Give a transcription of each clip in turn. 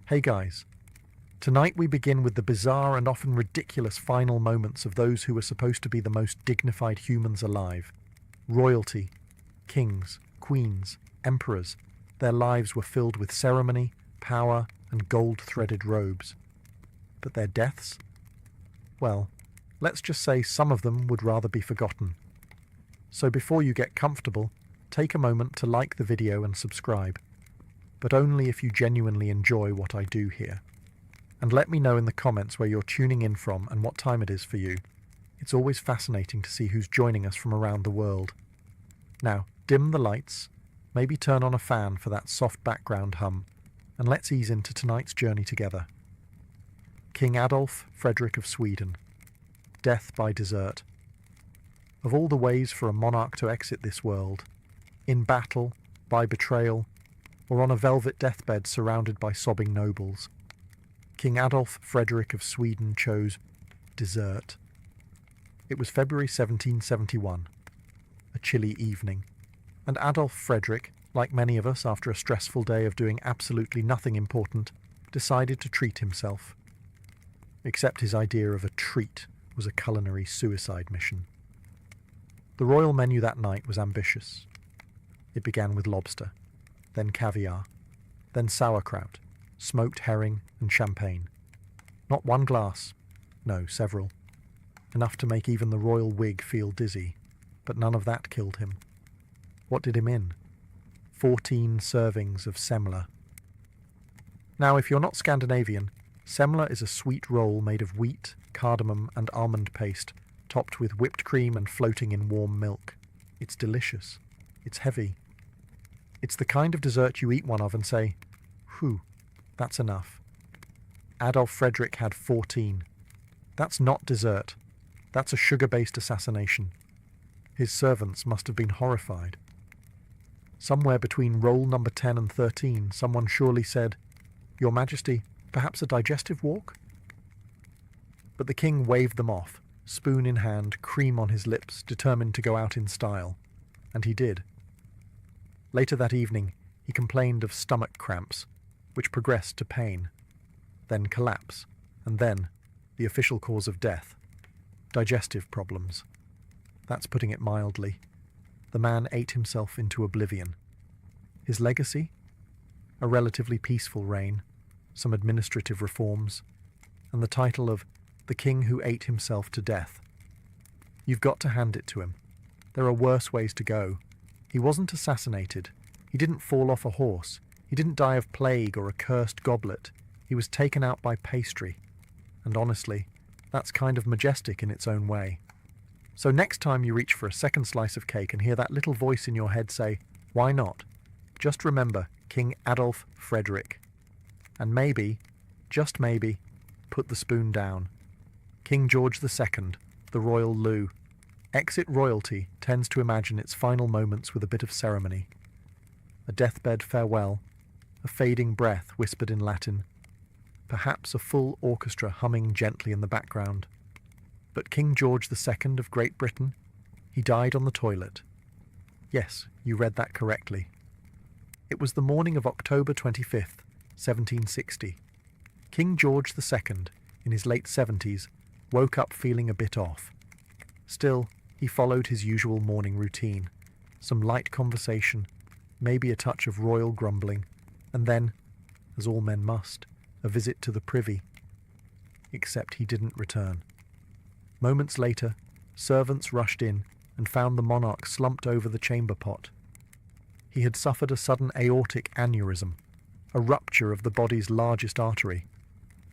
Hey guys, tonight we begin with the bizarre and often ridiculous final moments of those who were supposed to be the most dignified humans alive. Royalty, kings, queens, emperors. Their lives were filled with ceremony, power, and gold-threaded robes. But their deaths? Well, let's just say some of them would rather be forgotten. So before you get comfortable, take a moment to like the video and subscribe. But only if you genuinely enjoy what I do here. And let me know in the comments where you're tuning in from and what time it is for you. It's always fascinating to see who's joining us from around the world. Now, dim the lights, maybe turn on a fan for that soft background hum, and let's ease into tonight's journey together. King Adolf Frederick of Sweden. Death by desert. Of all the ways for a monarch to exit this world, in battle, by betrayal, or on a velvet deathbed surrounded by sobbing nobles, King Adolf Frederick of Sweden chose desert. It was February 1771, a chilly evening, and Adolf Frederick, like many of us after a stressful day of doing absolutely nothing important, decided to treat himself. Except his idea of a treat was a culinary suicide mission. The royal menu that night was ambitious. It began with lobster, then caviar, then sauerkraut, smoked herring and champagne. Not one glass, no, several. Enough to make even the royal wig feel dizzy, but none of that killed him. What did him in? 14 servings of semla. Now, if you're not Scandinavian, semla is a sweet roll made of wheat, cardamom and almond paste, topped with whipped cream and floating in warm milk. It's delicious. It's heavy. It's the kind of dessert you eat one of and say, "Whew, that's enough." Adolf Frederick had 14. That's not dessert. That's a sugar-based assassination. His servants must have been horrified. Somewhere between roll number 10 and 13, someone surely said, "Your Majesty, perhaps a digestive walk?" But the king waved them off, spoon in hand, cream on his lips, determined to go out in style. And he did. Later that evening, he complained of stomach cramps, which progressed to pain, then collapse, and then the official cause of death, digestive problems. That's putting it mildly. The man ate himself into oblivion. His legacy? A relatively peaceful reign, some administrative reforms, and the title of the king who ate himself to death. You've got to hand it to him. There are worse ways to go. He wasn't assassinated. He didn't fall off a horse. He didn't die of plague or a cursed goblet. He was taken out by pastry. And honestly, that's kind of majestic in its own way. So next time you reach for a second slice of cake and hear that little voice in your head say, "Why not?" just remember King Adolf Frederick. And maybe, just maybe, put the spoon down. King George II, the royal Lou. Exit royalty tends to imagine its final moments with a bit of ceremony. A deathbed farewell, a fading breath whispered in Latin, perhaps a full orchestra humming gently in the background. But King George II of Great Britain, he died on the toilet. Yes, you read that correctly. It was the morning of October 25th, 1760. King George II, in his late 70s, woke up feeling a bit off. Still, he followed his usual morning routine. Some light conversation, maybe a touch of royal grumbling, and then, as all men must, a visit to the privy. Except he didn't return. Moments later, servants rushed in and found the monarch slumped over the chamber pot. He had suffered a sudden aortic aneurysm, a rupture of the body's largest artery,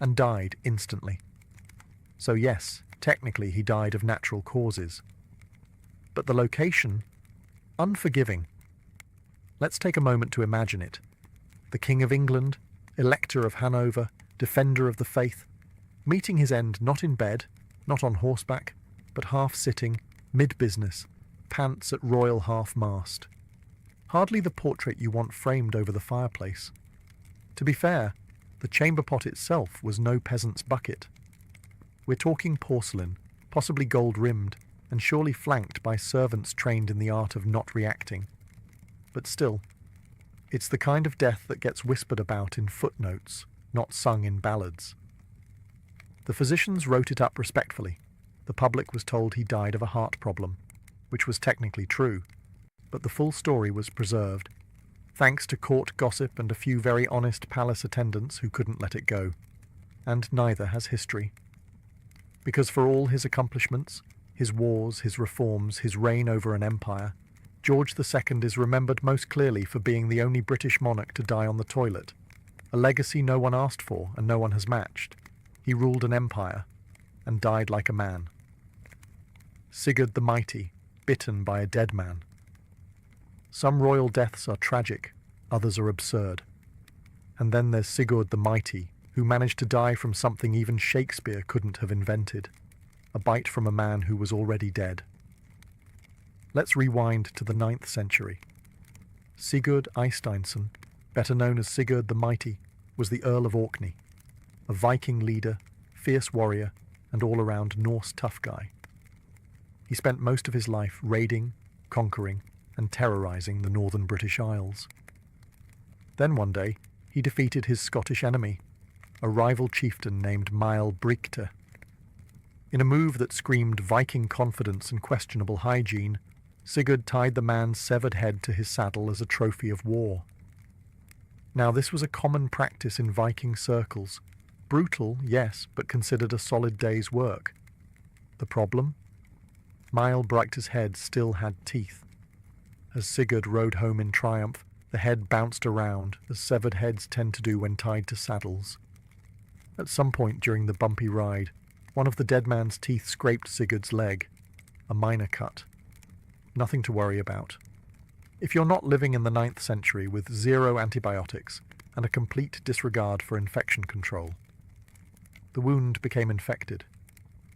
and died instantly. So yes, technically he died of natural causes. But the location? Unforgiving. Let's take a moment to imagine it. The King of England, Elector of Hanover, defender of the faith, meeting his end not in bed, not on horseback, but half-sitting, mid-business, pants at royal half-mast. Hardly the portrait you want framed over the fireplace. To be fair, the chamber pot itself was no peasant's bucket. We're talking porcelain, possibly gold-rimmed, and surely flanked by servants trained in the art of not reacting. But still, it's the kind of death that gets whispered about in footnotes, not sung in ballads. The physicians wrote it up respectfully. The public was told he died of a heart problem, which was technically true, but the full story was preserved, thanks to court gossip and a few very honest palace attendants who couldn't let it go. And neither has history. Because for all his accomplishments, his wars, his reforms, his reign over an empire, George II is remembered most clearly for being the only British monarch to die on the toilet, a legacy no one asked for and no one has matched. He ruled an empire and died like a man. Sigurd the Mighty, bitten by a dead man. Some royal deaths are tragic, others are absurd. And then there's Sigurd the Mighty, who managed to die from something even Shakespeare couldn't have invented, a bite from a man who was already dead. Let's rewind to the 9th century. Sigurd Eysteinsson, better known as Sigurd the Mighty, was the Earl of Orkney, a Viking leader, fierce warrior, and all-around Norse tough guy. He spent most of his life raiding, conquering, and terrorising the northern British Isles. Then one day, he defeated his Scottish enemy, a rival chieftain named Mael Brigte. In a move that screamed Viking confidence and questionable hygiene, Sigurd tied the man's severed head to his saddle as a trophy of war. Now this was a common practice in Viking circles. Brutal, yes, but considered a solid day's work. The problem? Mael Brigte's head still had teeth. As Sigurd rode home in triumph, the head bounced around, as severed heads tend to do when tied to saddles. At some point during the bumpy ride, one of the dead man's teeth scraped Sigurd's leg, a minor cut. Nothing to worry about. If you're not living in the 9th century with 0 antibiotics and a complete disregard for infection control. The wound became infected.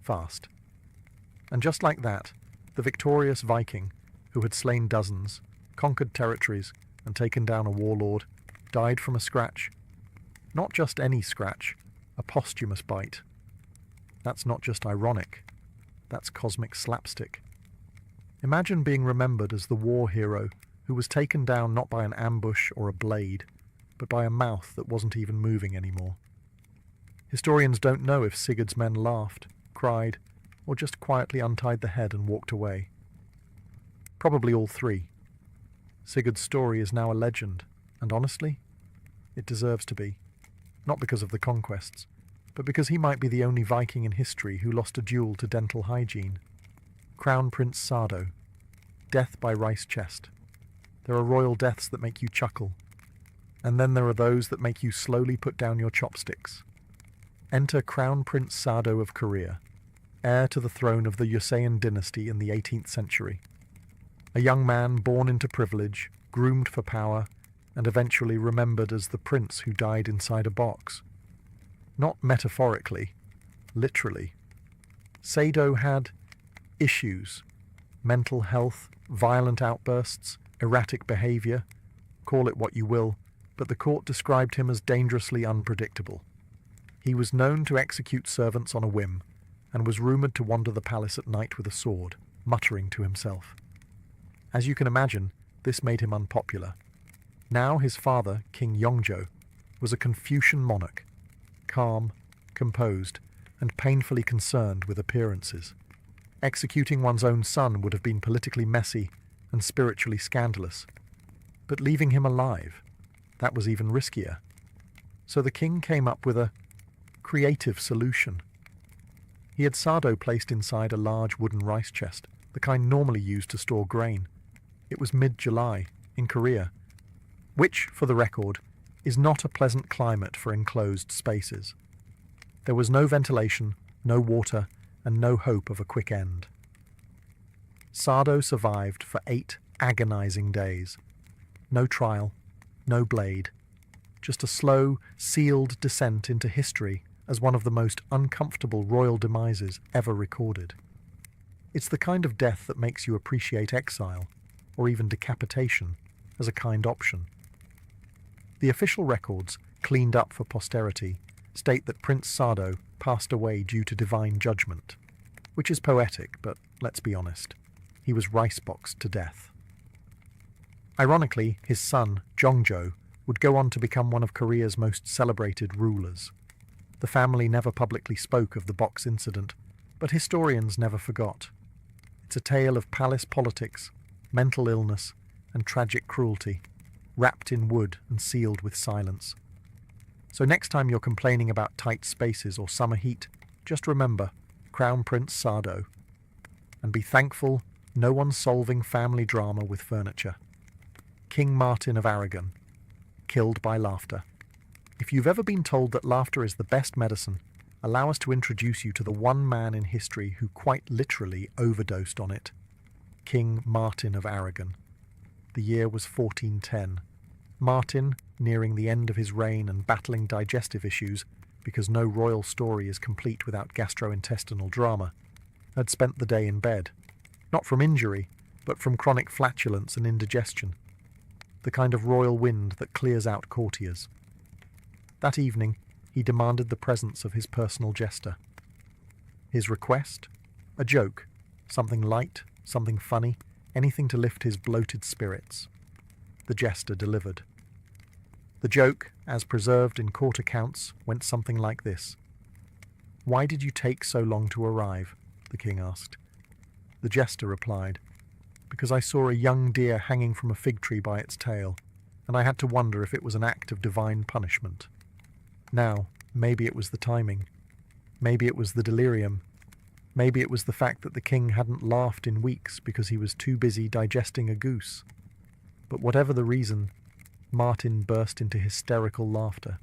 Fast. And just like that, the victorious Viking, who had slain dozens, conquered territories, and taken down a warlord, died from a scratch. Not just any scratch, a posthumous bite. That's not just ironic, that's cosmic slapstick. Imagine being remembered as the war hero who was taken down not by an ambush or a blade, but by a mouth that wasn't even moving anymore. Historians don't know if Sigurd's men laughed, cried, or just quietly untied the head and walked away. Probably all three. Sigurd's story is now a legend, and honestly, it deserves to be. Not because of the conquests, but because he might be the only Viking in history who lost a duel to dental hygiene. Crown Prince Sardo. Death by rice chest. There are royal deaths that make you chuckle, and then there are those that make you slowly put down your chopsticks. Enter Crown Prince Sardo of Korea, heir to the throne of the Joseon dynasty in the 18th century. A young man born into privilege, groomed for power, and eventually remembered as the prince who died inside a box. Not metaphorically, literally. Sado had issues, mental health, violent outbursts, erratic behaviour, call it what you will, but the court described him as dangerously unpredictable. He was known to execute servants on a whim, and was rumoured to wander the palace at night with a sword, muttering to himself. As you can imagine, this made him unpopular. Now his father, King Yongjo, was a Confucian monarch, calm, composed, and painfully concerned with appearances. Executing one's own son would have been politically messy and spiritually scandalous. But leaving him alive, that was even riskier. So the king came up with a creative solution. He had Sardo placed inside a large wooden rice chest, the kind normally used to store grain. It was mid-July, in Korea, which, for the record, is not a pleasant climate for enclosed spaces. There was no ventilation, no water, and no hope of a quick end. Sardo survived for 8 agonizing days. No trial, no blade, just a slow, sealed descent into history as one of the most uncomfortable royal demises ever recorded. It's the kind of death that makes you appreciate exile, or even decapitation, as a kind option. The official records, cleaned up for posterity, state that Prince Sardo passed away due to divine judgment, which is poetic, but let's be honest, he was rice-boxed to death. Ironically, his son, Jongjo, would go on to become one of Korea's most celebrated rulers. The family never publicly spoke of the box incident, but historians never forgot. It's a tale of palace politics, mental illness, and tragic cruelty, wrapped in wood and sealed with silence. So next time you're complaining about tight spaces or summer heat, just remember Crown Prince Sado, and be thankful no one's solving family drama with furniture. King Martin of Aragon, killed by laughter. If you've ever been told that laughter is the best medicine, allow us to introduce you to the one man in history who quite literally overdosed on it. King Martin of Aragon. The year was 1410. Martin, nearing the end of his reign and battling digestive issues, because no royal story is complete without gastrointestinal drama, had spent the day in bed. Not from injury, but from chronic flatulence and indigestion. The kind of royal wind that clears out courtiers. That evening, he demanded the presence of his personal jester. His request? A joke. Something light, something funny, anything to lift his bloated spirits. The jester delivered. The joke, as preserved in court accounts, went something like this. "Why did you take so long to arrive?" the king asked. The jester replied, "Because I saw a young deer hanging from a fig tree by its tail, and I had to wonder if it was an act of divine punishment." Now, maybe it was the timing. Maybe it was the delirium. Maybe it was the fact that the king hadn't laughed in weeks because he was too busy digesting a goose. But whatever the reason, Martin burst into hysterical laughter.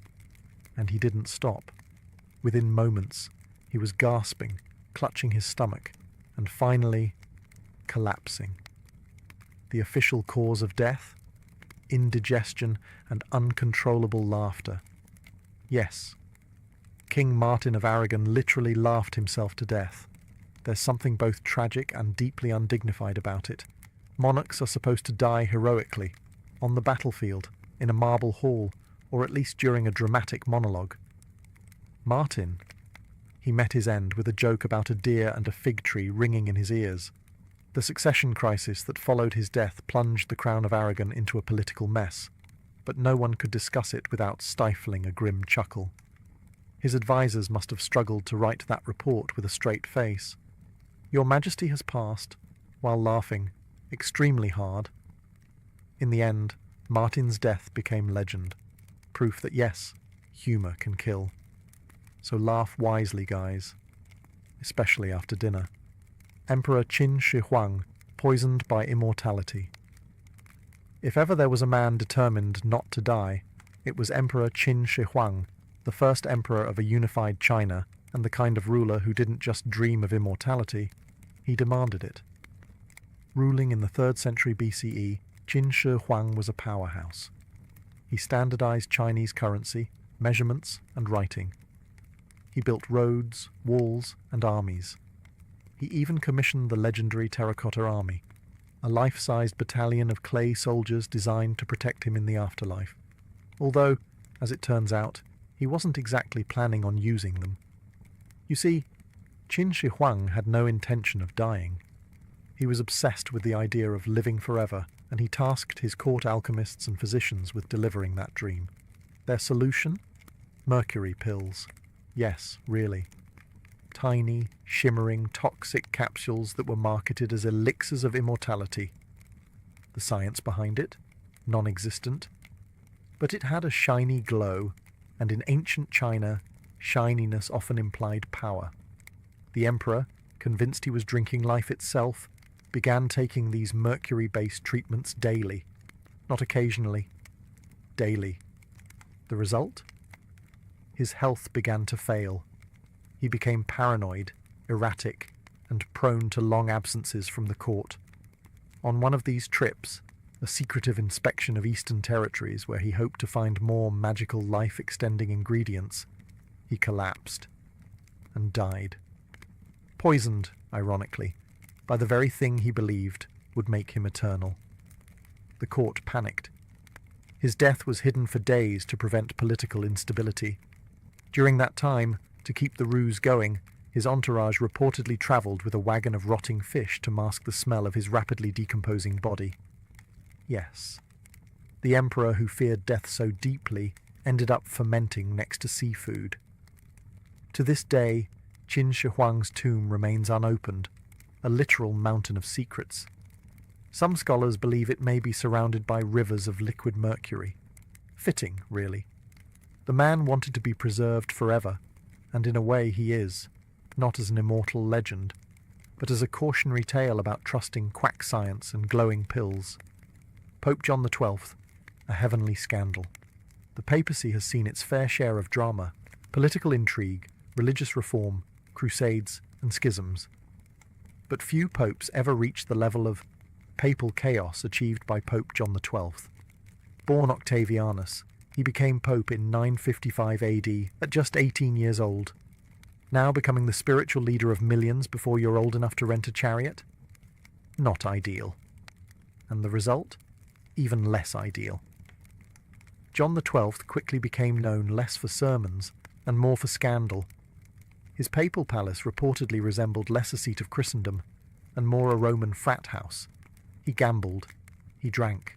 And he didn't stop. Within moments, he was gasping, clutching his stomach, and finally collapsing. The official cause of death? Indigestion and uncontrollable laughter. Yes, King Martin of Aragon literally laughed himself to death. There's something both tragic and deeply undignified about it. Monarchs are supposed to die heroically, on the battlefield, in a marble hall, or at least during a dramatic monologue. Martin, he met his end with a joke about a deer and a fig tree ringing in his ears. The succession crisis that followed his death plunged the Crown of Aragon into a political mess, but no one could discuss it without stifling a grim chuckle. His advisers must have struggled to write that report with a straight face. Your Majesty has passed, while laughing, extremely hard. In the end, Martin's death became legend, proof that yes, humour can kill. So laugh wisely, guys, especially after dinner. Emperor Qin Shi Huang, poisoned by immortality. If ever there was a man determined not to die, it was Emperor Qin Shi Huang, the first emperor of a unified China, and the kind of ruler who didn't just dream of immortality, he demanded it. Ruling in the 3rd century BCE, Qin Shi Huang was a powerhouse. He standardized Chinese currency, measurements, and writing. He built roads, walls, and armies. He even commissioned the legendary Terracotta Army, a life-sized battalion of clay soldiers designed to protect him in the afterlife. Although, as it turns out, he wasn't exactly planning on using them. You see, Qin Shi Huang had no intention of dying. He was obsessed with the idea of living forever, and he tasked his court alchemists and physicians with delivering that dream. Their solution? Mercury pills. Yes, really. Tiny, shimmering, toxic capsules that were marketed as elixirs of immortality. The science behind it? Non-existent. But it had a shiny glow, and in ancient China, shininess often implied power. The emperor, convinced he was drinking life itself, began taking these mercury-based treatments daily. Not occasionally. Daily. The result? His health began to fail. He became paranoid, erratic, and prone to long absences from the court. On one of these trips, a secretive inspection of Eastern territories where he hoped to find more magical life-extending ingredients, he collapsed and died. Poisoned, ironically, by the very thing he believed would make him eternal. The court panicked. His death was hidden for days to prevent political instability. During that time, to keep the ruse going, his entourage reportedly travelled with a wagon of rotting fish to mask the smell of his rapidly decomposing body. Yes, The emperor who feared death so deeply ended up fermenting next to seafood. To this day, Qin Shi Huang's tomb remains unopened, a literal mountain of secrets. Some scholars believe it may be surrounded by rivers of liquid mercury. Fitting, really. The man wanted to be preserved forever, and in a way he is, not as an immortal legend, but as a cautionary tale about trusting quack science and glowing pills. Pope John XII, a heavenly scandal. The papacy has seen its fair share of drama, political intrigue, religious reform, crusades, and schisms. But few popes ever reached the level of papal chaos achieved by Pope John XII. Born Octavianus, he became pope in 955 AD at just 18 years old. Now becoming the spiritual leader of millions before you're old enough to rent a chariot? Not ideal. And the result? Even less ideal. John XII quickly became known less for sermons and more for scandal. His papal palace reportedly resembled less a seat of Christendom and more a Roman frat house. He gambled. He drank.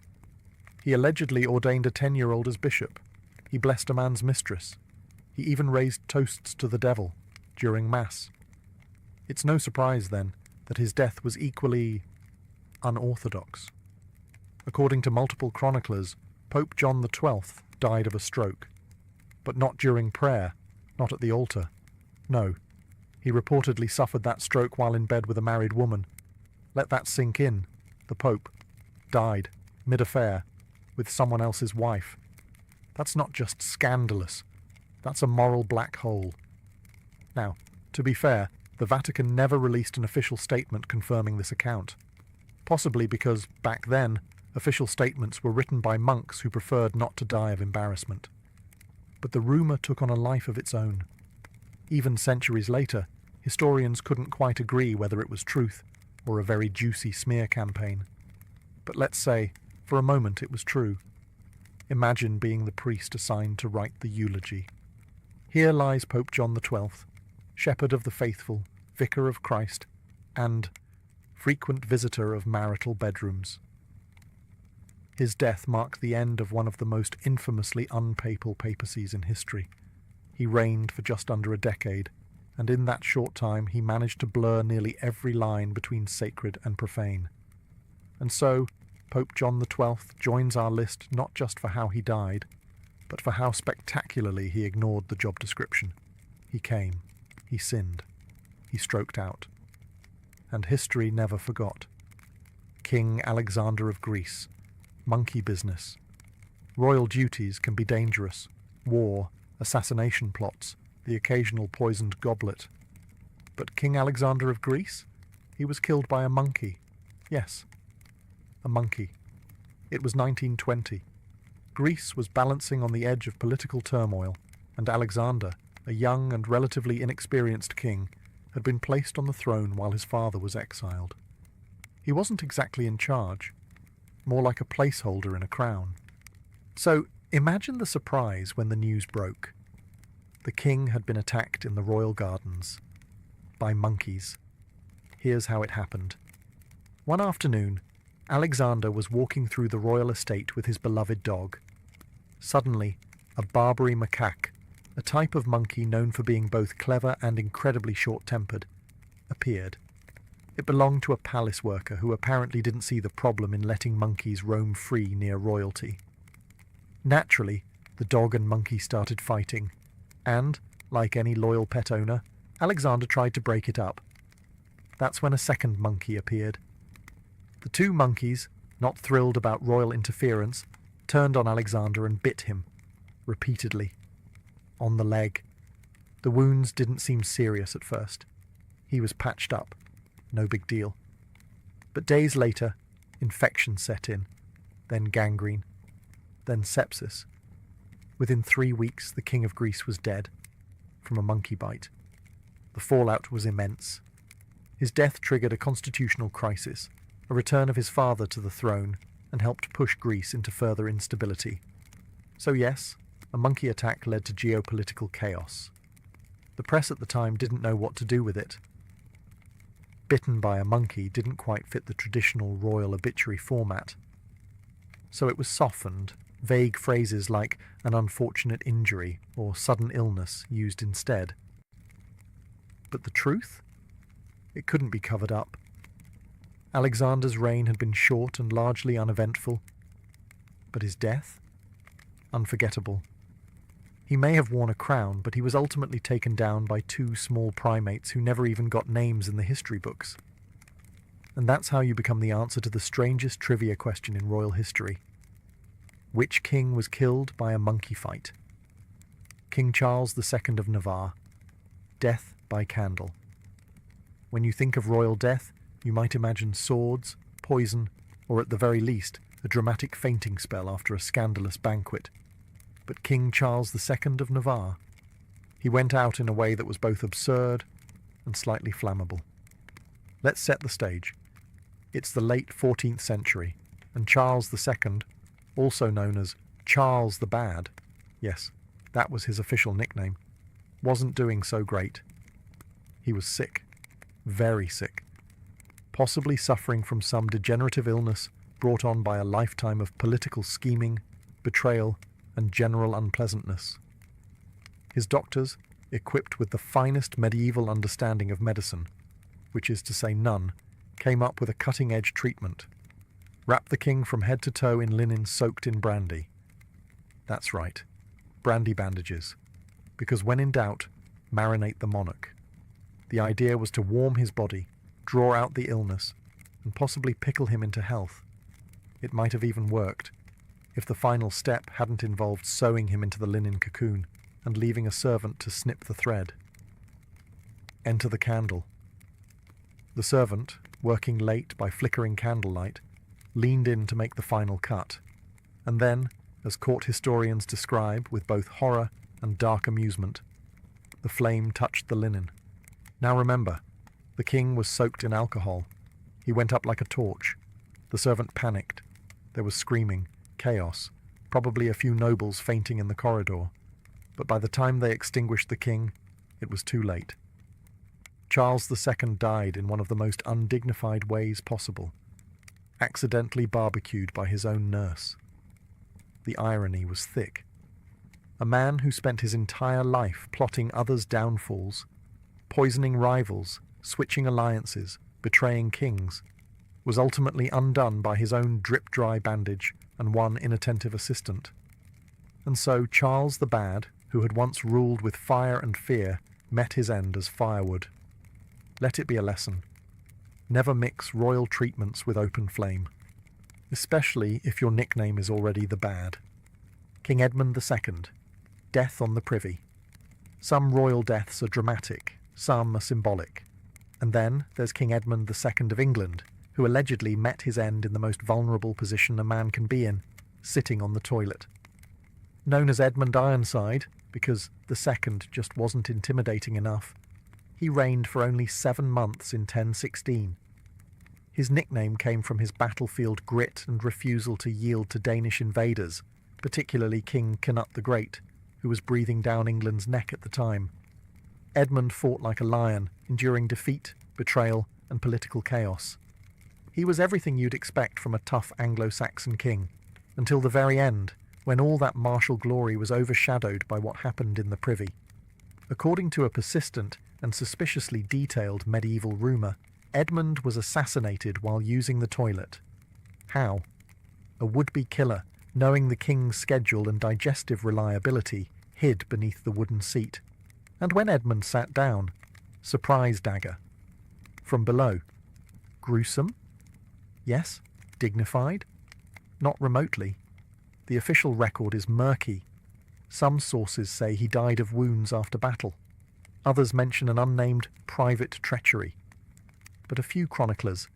He allegedly ordained a 10-year-old as bishop. He blessed a man's mistress. He even raised toasts to the devil during Mass. It's no surprise, then, that his death was equally unorthodox. According to multiple chroniclers, Pope John XII died of a stroke. But not during prayer, not at the altar. No, he reportedly suffered that stroke while in bed with a married woman. Let that sink in. The Pope died, mid-affair, with someone else's wife. That's not just scandalous. That's a moral black hole. Now, to be fair, the Vatican never released an official statement confirming this account. Possibly because, back then, official statements were written by monks who preferred not to die of embarrassment. But the rumour took on a life of its own. Even centuries later, historians couldn't quite agree whether it was truth or a very juicy smear campaign. But let's say, for a moment, it was true. Imagine being the priest assigned to write the eulogy. Here lies Pope John XII, shepherd of the faithful, vicar of Christ, and frequent visitor of marital bedrooms. His death marked the end of one of the most infamously unpapal papacies in history. He reigned for just under a decade, and in that short time he managed to blur nearly every line between sacred and profane. And so, Pope John XII joins our list not just for how he died, but for how spectacularly he ignored the job description. He came, he sinned, he stroked out. And history never forgot. King Alexander of Greece, monkey business. Royal duties can be dangerous. War, assassination plots, the occasional poisoned goblet. But King Alexander of Greece? He was killed by a monkey. Yes, a monkey. It was 1920. Greece was balancing on the edge of political turmoil, and Alexander, a young and relatively inexperienced king, had been placed on the throne while his father was exiled. He wasn't exactly in charge, more like a placeholder in a crown. So imagine the surprise when the news broke. The king had been attacked in the royal gardens by monkeys. Here's how it happened. One afternoon, Alexander was walking through the royal estate with his beloved dog. Suddenly, a Barbary macaque, a type of monkey known for being both clever and incredibly short-tempered, appeared. It belonged to a palace worker who apparently didn't see the problem in letting monkeys roam free near royalty. Naturally, the dog and monkey started fighting, and, like any loyal pet owner, Alexander tried to break it up. That's when a second monkey appeared. The two monkeys, not thrilled about royal interference, turned on Alexander and bit him, repeatedly. On the leg. The wounds didn't seem serious at first. He was patched up. No big deal. But days later, infection set in, then gangrene, then sepsis. Within 3 weeks, the King of Greece was dead, from a monkey bite. The fallout was immense. His death triggered a constitutional crisis, a return of his father to the throne, and helped push Greece into further instability. So yes, a monkey attack led to geopolitical chaos. The press at the time didn't know what to do with it. Bitten by a monkey didn't quite fit the traditional royal obituary format. so it was softened, vague phrases like an unfortunate injury or sudden illness used instead. But the truth? It couldn't be covered up. Alexander's reign had been short and largely uneventful, but his death? Unforgettable. He may have worn a crown, but he was ultimately taken down by two small primates who never even got names in the history books. And that's how you become the answer to the strangest trivia question in royal history. Which king was killed by a monkey fight? King Charles II of Navarre. Death by candle. When you think of royal death, you might imagine swords, poison, or at the very least, a dramatic fainting spell after a scandalous banquet. But King Charles II of Navarre, he went out in a way that was both absurd and slightly flammable. Let's set the stage. It's the late 14th century, and Charles II, also known as Charles the Bad, yes, that was his official nickname, wasn't doing so great. He was sick, very sick, possibly suffering from some degenerative illness brought on by a lifetime of political scheming, betrayal, and general unpleasantness. His doctors, equipped with the finest medieval understanding of medicine, which is to say none, came up with a cutting-edge treatment. Wrap the king from head to toe in linen soaked in brandy. That's right, brandy bandages. Because when in doubt, marinate the monarch. The idea was to warm his body, draw out the illness, and possibly pickle him into health. It might have even worked, if the final step hadn't involved sewing him into the linen cocoon and leaving a servant to snip the thread. Enter the candle. The servant, working late by flickering candlelight, leaned in to make the final cut, and then, as court historians describe with both horror and dark amusement, the flame touched the linen. Now remember, the king was soaked in alcohol. He went up like a torch. The servant panicked. There was screaming, chaos, probably a few nobles fainting in the corridor. But by the time they extinguished the king, it was too late. Charles II died in one of the most undignified ways possible, accidentally barbecued by his own nurse. The irony was thick. A man who spent his entire life plotting others' downfalls, poisoning rivals, switching alliances, betraying kings, was ultimately undone by his own drip-dry bandage and one inattentive assistant. And so Charles the Bad, who had once ruled with fire and fear, met his end as firewood. Let it be a lesson. Never mix royal treatments with open flame, especially if your nickname is already the Bad. King Edmund II, death on the privy. Some royal deaths are dramatic, some are symbolic. And then there's King Edmund II of England, who allegedly met his end in the most vulnerable position a man can be in, sitting on the toilet. Known as Edmund Ironside, because the second just wasn't intimidating enough, he reigned for only 7 months in 1016. His nickname came from his battlefield grit and refusal to yield to Danish invaders, particularly King Canute the Great, who was breathing down England's neck at the time. Edmund fought like a lion, enduring defeat, betrayal, and political chaos. He was everything you'd expect from a tough Anglo-Saxon king, until the very end, when all that martial glory was overshadowed by what happened in the privy. According to a persistent and suspiciously detailed medieval rumour, Edmund was assassinated while using the toilet. How? A would-be killer, knowing the king's schedule and digestive reliability, hid beneath the wooden seat. And when Edmund sat down, surprise dagger. From below. Gruesome? Yes. Dignified? Not remotely. The official record is murky. Some sources say he died of wounds after battle. Others mention an unnamed private treachery. But a few chroniclers,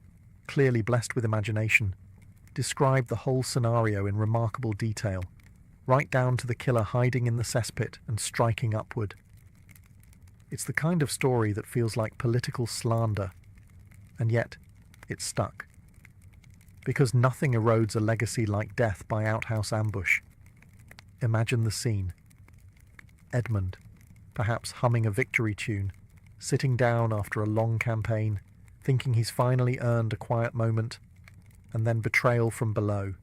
clearly blessed with imagination, describe the whole scenario in remarkable detail, right down to the killer hiding in the cesspit and striking upward. It's the kind of story that feels like political slander, and yet it's stuck. Because nothing erodes a legacy like death by outhouse ambush. Imagine the scene. Edmund, perhaps humming a victory tune, sitting down after a long campaign, thinking he's finally earned a quiet moment, and then betrayal from below.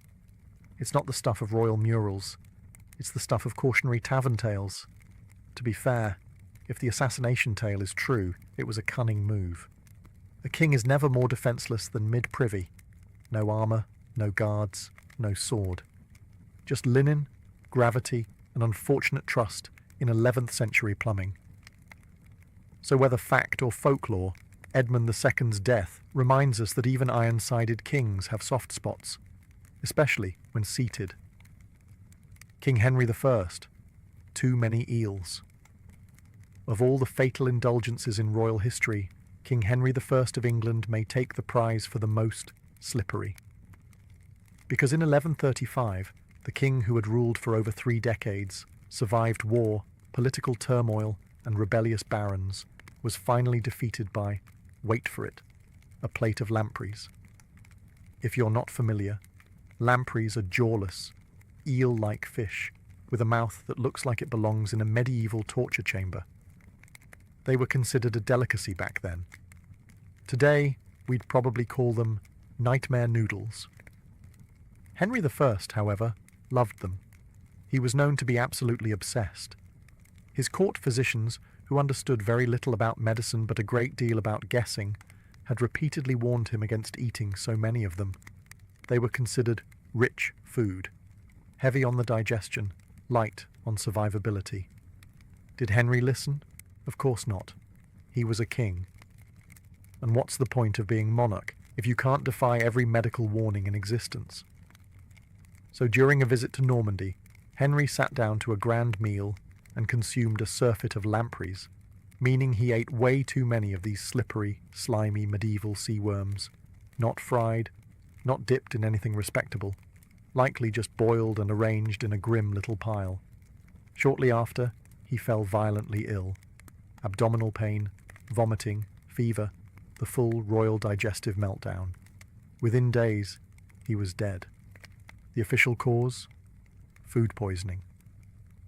It's not the stuff of royal murals. It's the stuff of cautionary tavern tales. To be fair, if the assassination tale is true, it was a cunning move. A king is never more defenceless than mid-privy. No armour, no guards, no sword. Just linen, gravity, and unfortunate trust in 11th century plumbing. So whether fact or folklore, Edmund II's death reminds us that even iron-sided kings have soft spots, especially when seated. King Henry I, too many eels. Of all the fatal indulgences in royal history, King Henry I of England may take the prize for the most slippery. Because in 1135, the king who had ruled for over 3 decades, survived war, political turmoil, and rebellious barons, was finally defeated by, wait for it, a plate of lampreys. If you're not familiar, lampreys are jawless, eel-like fish with a mouth that looks like it belongs in a medieval torture chamber. They were considered a delicacy back then. Today, we'd probably call them nightmare noodles. Henry I, however, loved them. He was known to be absolutely obsessed. His court physicians, who understood very little about medicine but a great deal about guessing, had repeatedly warned him against eating so many of them. They were considered rich food, heavy on the digestion, light on survivability. Did Henry listen? Of course not. He was a king. And what's the point of being monarch if you can't defy every medical warning in existence? So during a visit to Normandy, Henry sat down to a grand meal and consumed a surfeit of lampreys, meaning he ate way too many of these slippery, slimy medieval sea worms, not fried, not dipped in anything respectable, likely just boiled and arranged in a grim little pile. Shortly after, he fell violently ill. Abdominal pain, vomiting, fever, the full royal digestive meltdown. Within days, he was dead. The official cause? Food poisoning.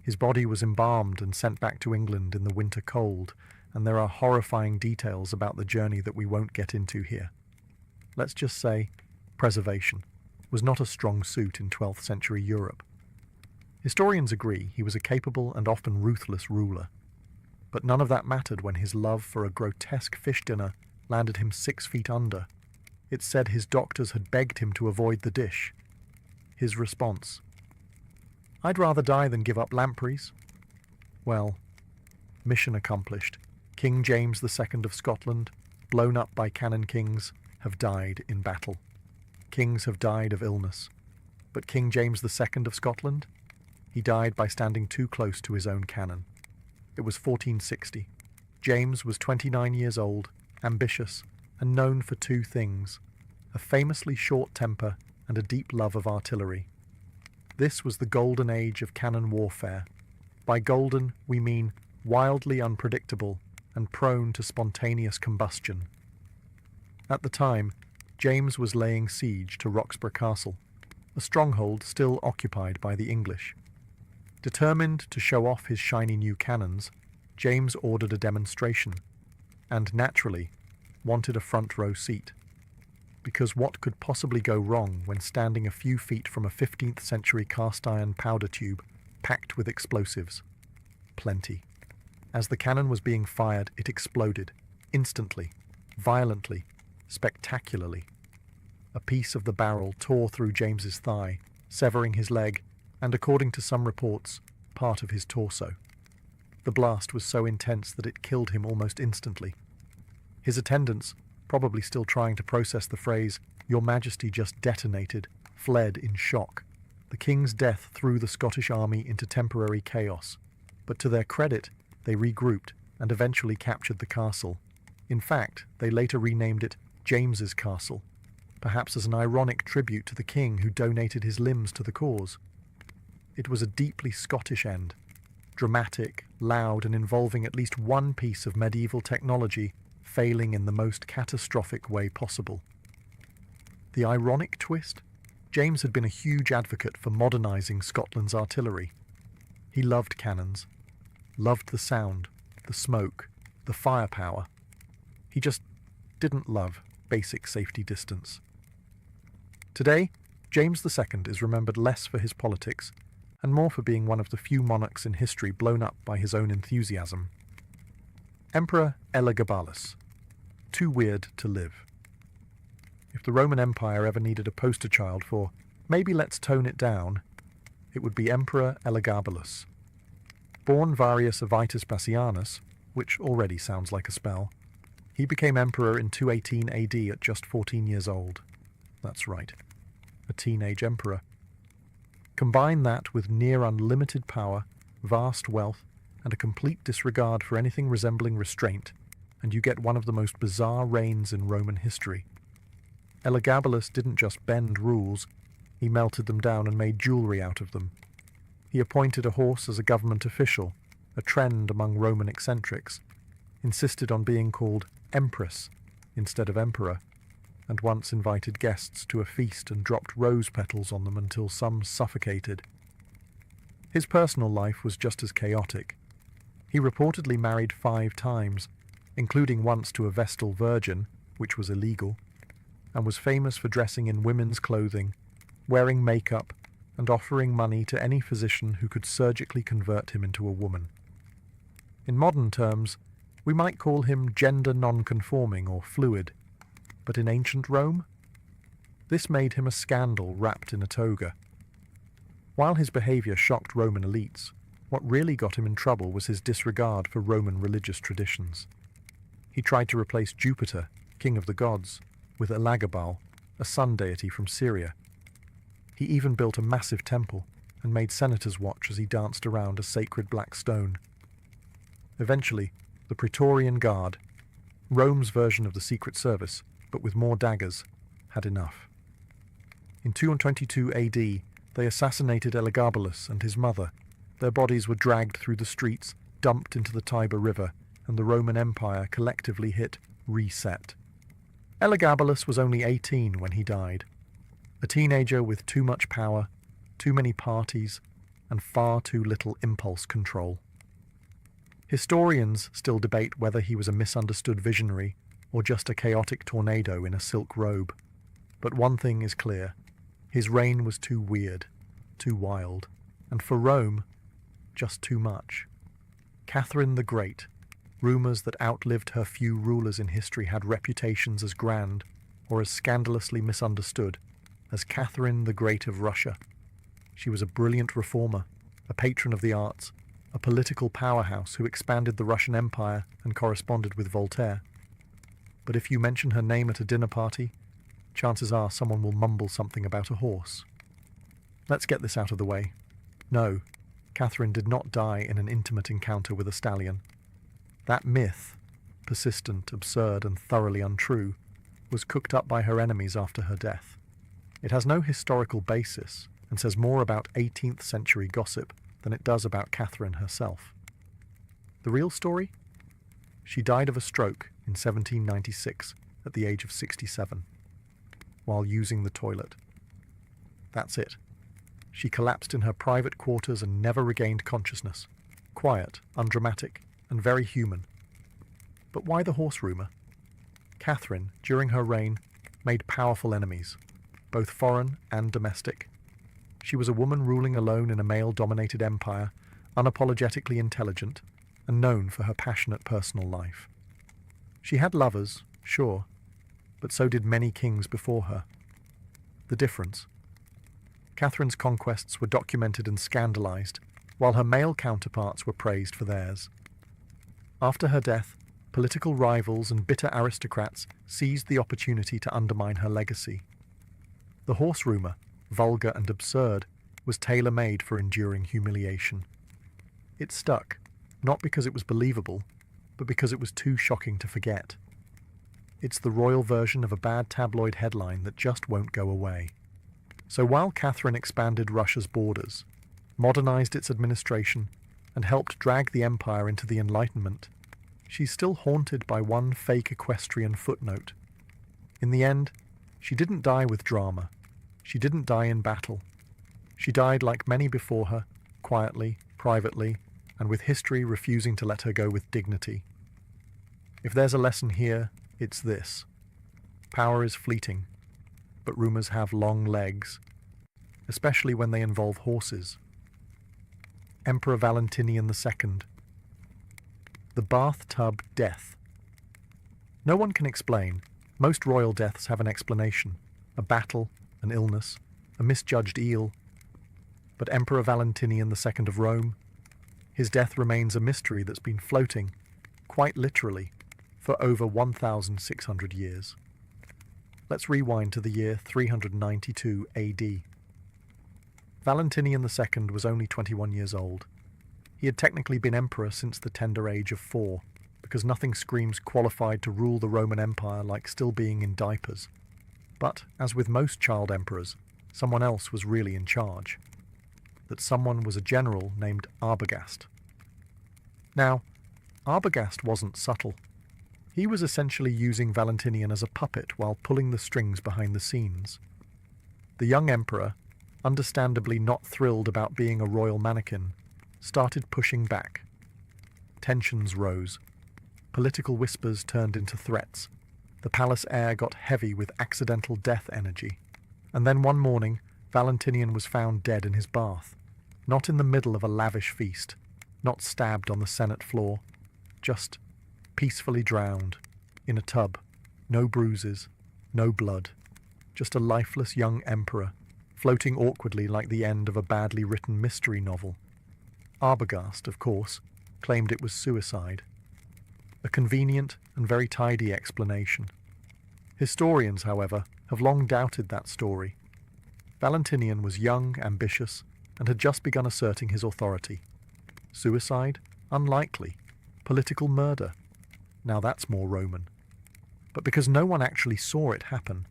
His body was embalmed and sent back to England in the winter cold, and there are horrifying details about the journey that we won't get into here. Let's just say, preservation was not a strong suit in 12th century Europe. Historians agree he was a capable and often ruthless ruler. But none of that mattered when his love for a grotesque fish dinner landed him 6 feet under. It's said his doctors had begged him to avoid the dish. His response: "I'd rather die than give up lampreys." Well, mission accomplished. King James II of Scotland, blown up by cannon kings, have died in battle. Kings have died of illness. But King James II of Scotland? He died by standing too close to his own cannon. It was 1460. James was 29 years old, ambitious, and known for 2 things: a famously short temper and a deep love of artillery. This was the golden age of cannon warfare. By golden, we mean wildly unpredictable and prone to spontaneous combustion. At the time, James was laying siege to Roxburgh Castle, a stronghold still occupied by the English. Determined to show off his shiny new cannons, James ordered a demonstration, and naturally wanted a front row seat. Because what could possibly go wrong when standing a few feet from a 15th century cast iron powder tube packed with explosives? Plenty. As the cannon was being fired, it exploded, instantly, violently, spectacularly. A piece of the barrel tore through James's thigh, severing his leg, and according to some reports, part of his torso. The blast was so intense that it killed him almost instantly. His attendants, probably still trying to process the phrase, "Your Majesty just detonated," fled in shock. The king's death threw the Scottish army into temporary chaos, but to their credit, they regrouped and eventually captured the castle. In fact, they later renamed it James's Castle, perhaps as an ironic tribute to the king who donated his limbs to the cause. It was a deeply Scottish end, dramatic, loud, and involving at least one piece of medieval technology failing in the most catastrophic way possible. The ironic twist? James had been a huge advocate for modernising Scotland's artillery. He loved cannons, loved the sound, the smoke, the firepower. He just didn't love basic safety distance. Today, James II is remembered less for his politics and more for being one of the few monarchs in history blown up by his own enthusiasm. Emperor Elagabalus. Too weird to live. If the Roman Empire ever needed a poster child for maybe let's tone it down, it would be Emperor Elagabalus. Born Varius Avitus Bassianus, which already sounds like a spell, he became emperor in 218 AD at just 14 years old. That's right, a teenage emperor. Combine that with near unlimited power, vast wealth, and a complete disregard for anything resembling restraint, and you get one of the most bizarre reigns in Roman history. Elagabalus didn't just bend rules, he melted them down and made jewelry out of them. He appointed a horse as a government official, a trend among Roman eccentrics, insisted on being called empress instead of emperor, and once invited guests to a feast and dropped rose petals on them until some suffocated. His personal life was just as chaotic. He reportedly married 5 times, including once to a Vestal virgin, which was illegal, and was famous for dressing in women's clothing, wearing makeup, and offering money to any physician who could surgically convert him into a woman. In modern terms, we might call him gender non-conforming or fluid, but in ancient Rome, this made him a scandal wrapped in a toga. While his behavior shocked Roman elites, what really got him in trouble was his disregard for Roman religious traditions. He tried to replace Jupiter, king of the gods, with Elagabal, a sun deity from Syria. He even built a massive temple and made senators watch as he danced around a sacred black stone. Eventually, the Praetorian Guard, Rome's version of the Secret Service, but with more daggers, had enough. In 222 AD, they assassinated Elagabalus and his mother. Their bodies were dragged through the streets, dumped into the Tiber River, and the Roman Empire collectively hit reset. Elagabalus was only 18 when he died, a teenager with too much power, too many parties, and far too little impulse control. Historians still debate whether he was a misunderstood visionary or just a chaotic tornado in a silk robe. But one thing is clear. His reign was too weird, too wild, and for Rome, just too much. Catherine the Great, rumours that outlived her few rulers in history had reputations as grand or as scandalously misunderstood as Catherine the Great of Russia. She was a brilliant reformer, a patron of the arts, a political powerhouse who expanded the Russian Empire and corresponded with Voltaire. But if you mention her name at a dinner party, chances are someone will mumble something about a horse. Let's get this out of the way. No, Catherine did not die in an intimate encounter with a stallion. That myth, persistent, absurd, and thoroughly untrue, was cooked up by her enemies after her death. It has no historical basis and says more about 18th century gossip than it does about Catherine herself. The real story? She died of a stroke in 1796 at the age of 67, while using the toilet. That's it. She collapsed in her private quarters and never regained consciousness. Quiet, undramatic, and very human. But why the horse rumour? Catherine, during her reign, made powerful enemies, both foreign and domestic. She was a woman ruling alone in a male-dominated empire, unapologetically intelligent, and known for her passionate personal life. She had lovers, sure, but so did many kings before her. The difference? Catherine's conquests were documented and scandalized, while her male counterparts were praised for theirs. After her death, political rivals and bitter aristocrats seized the opportunity to undermine her legacy. The horse rumour, vulgar and absurd, was tailor-made for enduring humiliation. It stuck, not because it was believable, but because it was too shocking to forget. It's the royal version of a bad tabloid headline that just won't go away. So while Catherine expanded Russia's borders, modernized its administration, and helped drag the empire into the Enlightenment, she's still haunted by one fake equestrian footnote. In the end, she didn't die with drama. She didn't die in battle. She died like many before her, quietly, privately, and with history refusing to let her go with dignity. If there's a lesson here, it's this. Power is fleeting, but rumours have long legs, especially when they involve horses. Emperor Valentinian II. The bathtub death. No one can explain. Most royal deaths have an explanation. A battle, an illness, a misjudged eel. But Emperor Valentinian II of Rome, his death remains a mystery that's been floating, quite literally, for over 1,600 years. Let's rewind to the year 392 AD. Valentinian II was only 21 years old. He had technically been emperor since the tender age of 4, because nothing screams qualified to rule the Roman Empire like still being in diapers. But, as with most child emperors, someone else was really in charge. That someone was a general named Arbogast. Now, Arbogast wasn't subtle. He was essentially using Valentinian as a puppet while pulling the strings behind the scenes. The young emperor, understandably not thrilled about being a royal mannequin, started pushing back. Tensions rose. Political whispers turned into threats. The palace air got heavy with accidental death energy. And then one morning, Valentinian was found dead in his bath. Not in the middle of a lavish feast, not stabbed on the Senate floor, just peacefully drowned, in a tub, no bruises, no blood, just a lifeless young emperor, floating awkwardly like the end of a badly written mystery novel. Arbogast, of course, claimed it was suicide. A convenient and very tidy explanation. Historians, however, have long doubted that story. Valentinian was young, ambitious, and had just begun asserting his authority. Suicide? Unlikely. Political murder? Now that's more Roman. But because no one actually saw it happen,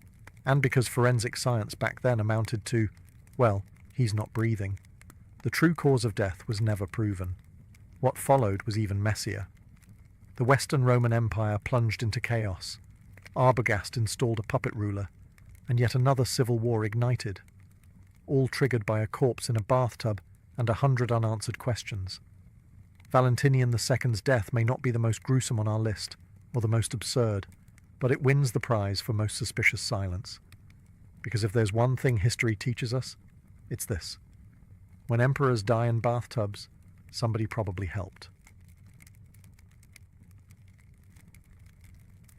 and because forensic science back then amounted to, well, he's not breathing, the true cause of death was never proven. What followed was even messier. The Western Roman Empire plunged into chaos. Arbogast installed a puppet ruler, and yet another civil war ignited, all triggered by a corpse in a bathtub and 100 unanswered questions. Valentinian II's death may not be the most gruesome on our list, or the most absurd, but it wins the prize for most suspicious silence. Because if there's one thing history teaches us, it's this. When emperors die in bathtubs, somebody probably helped.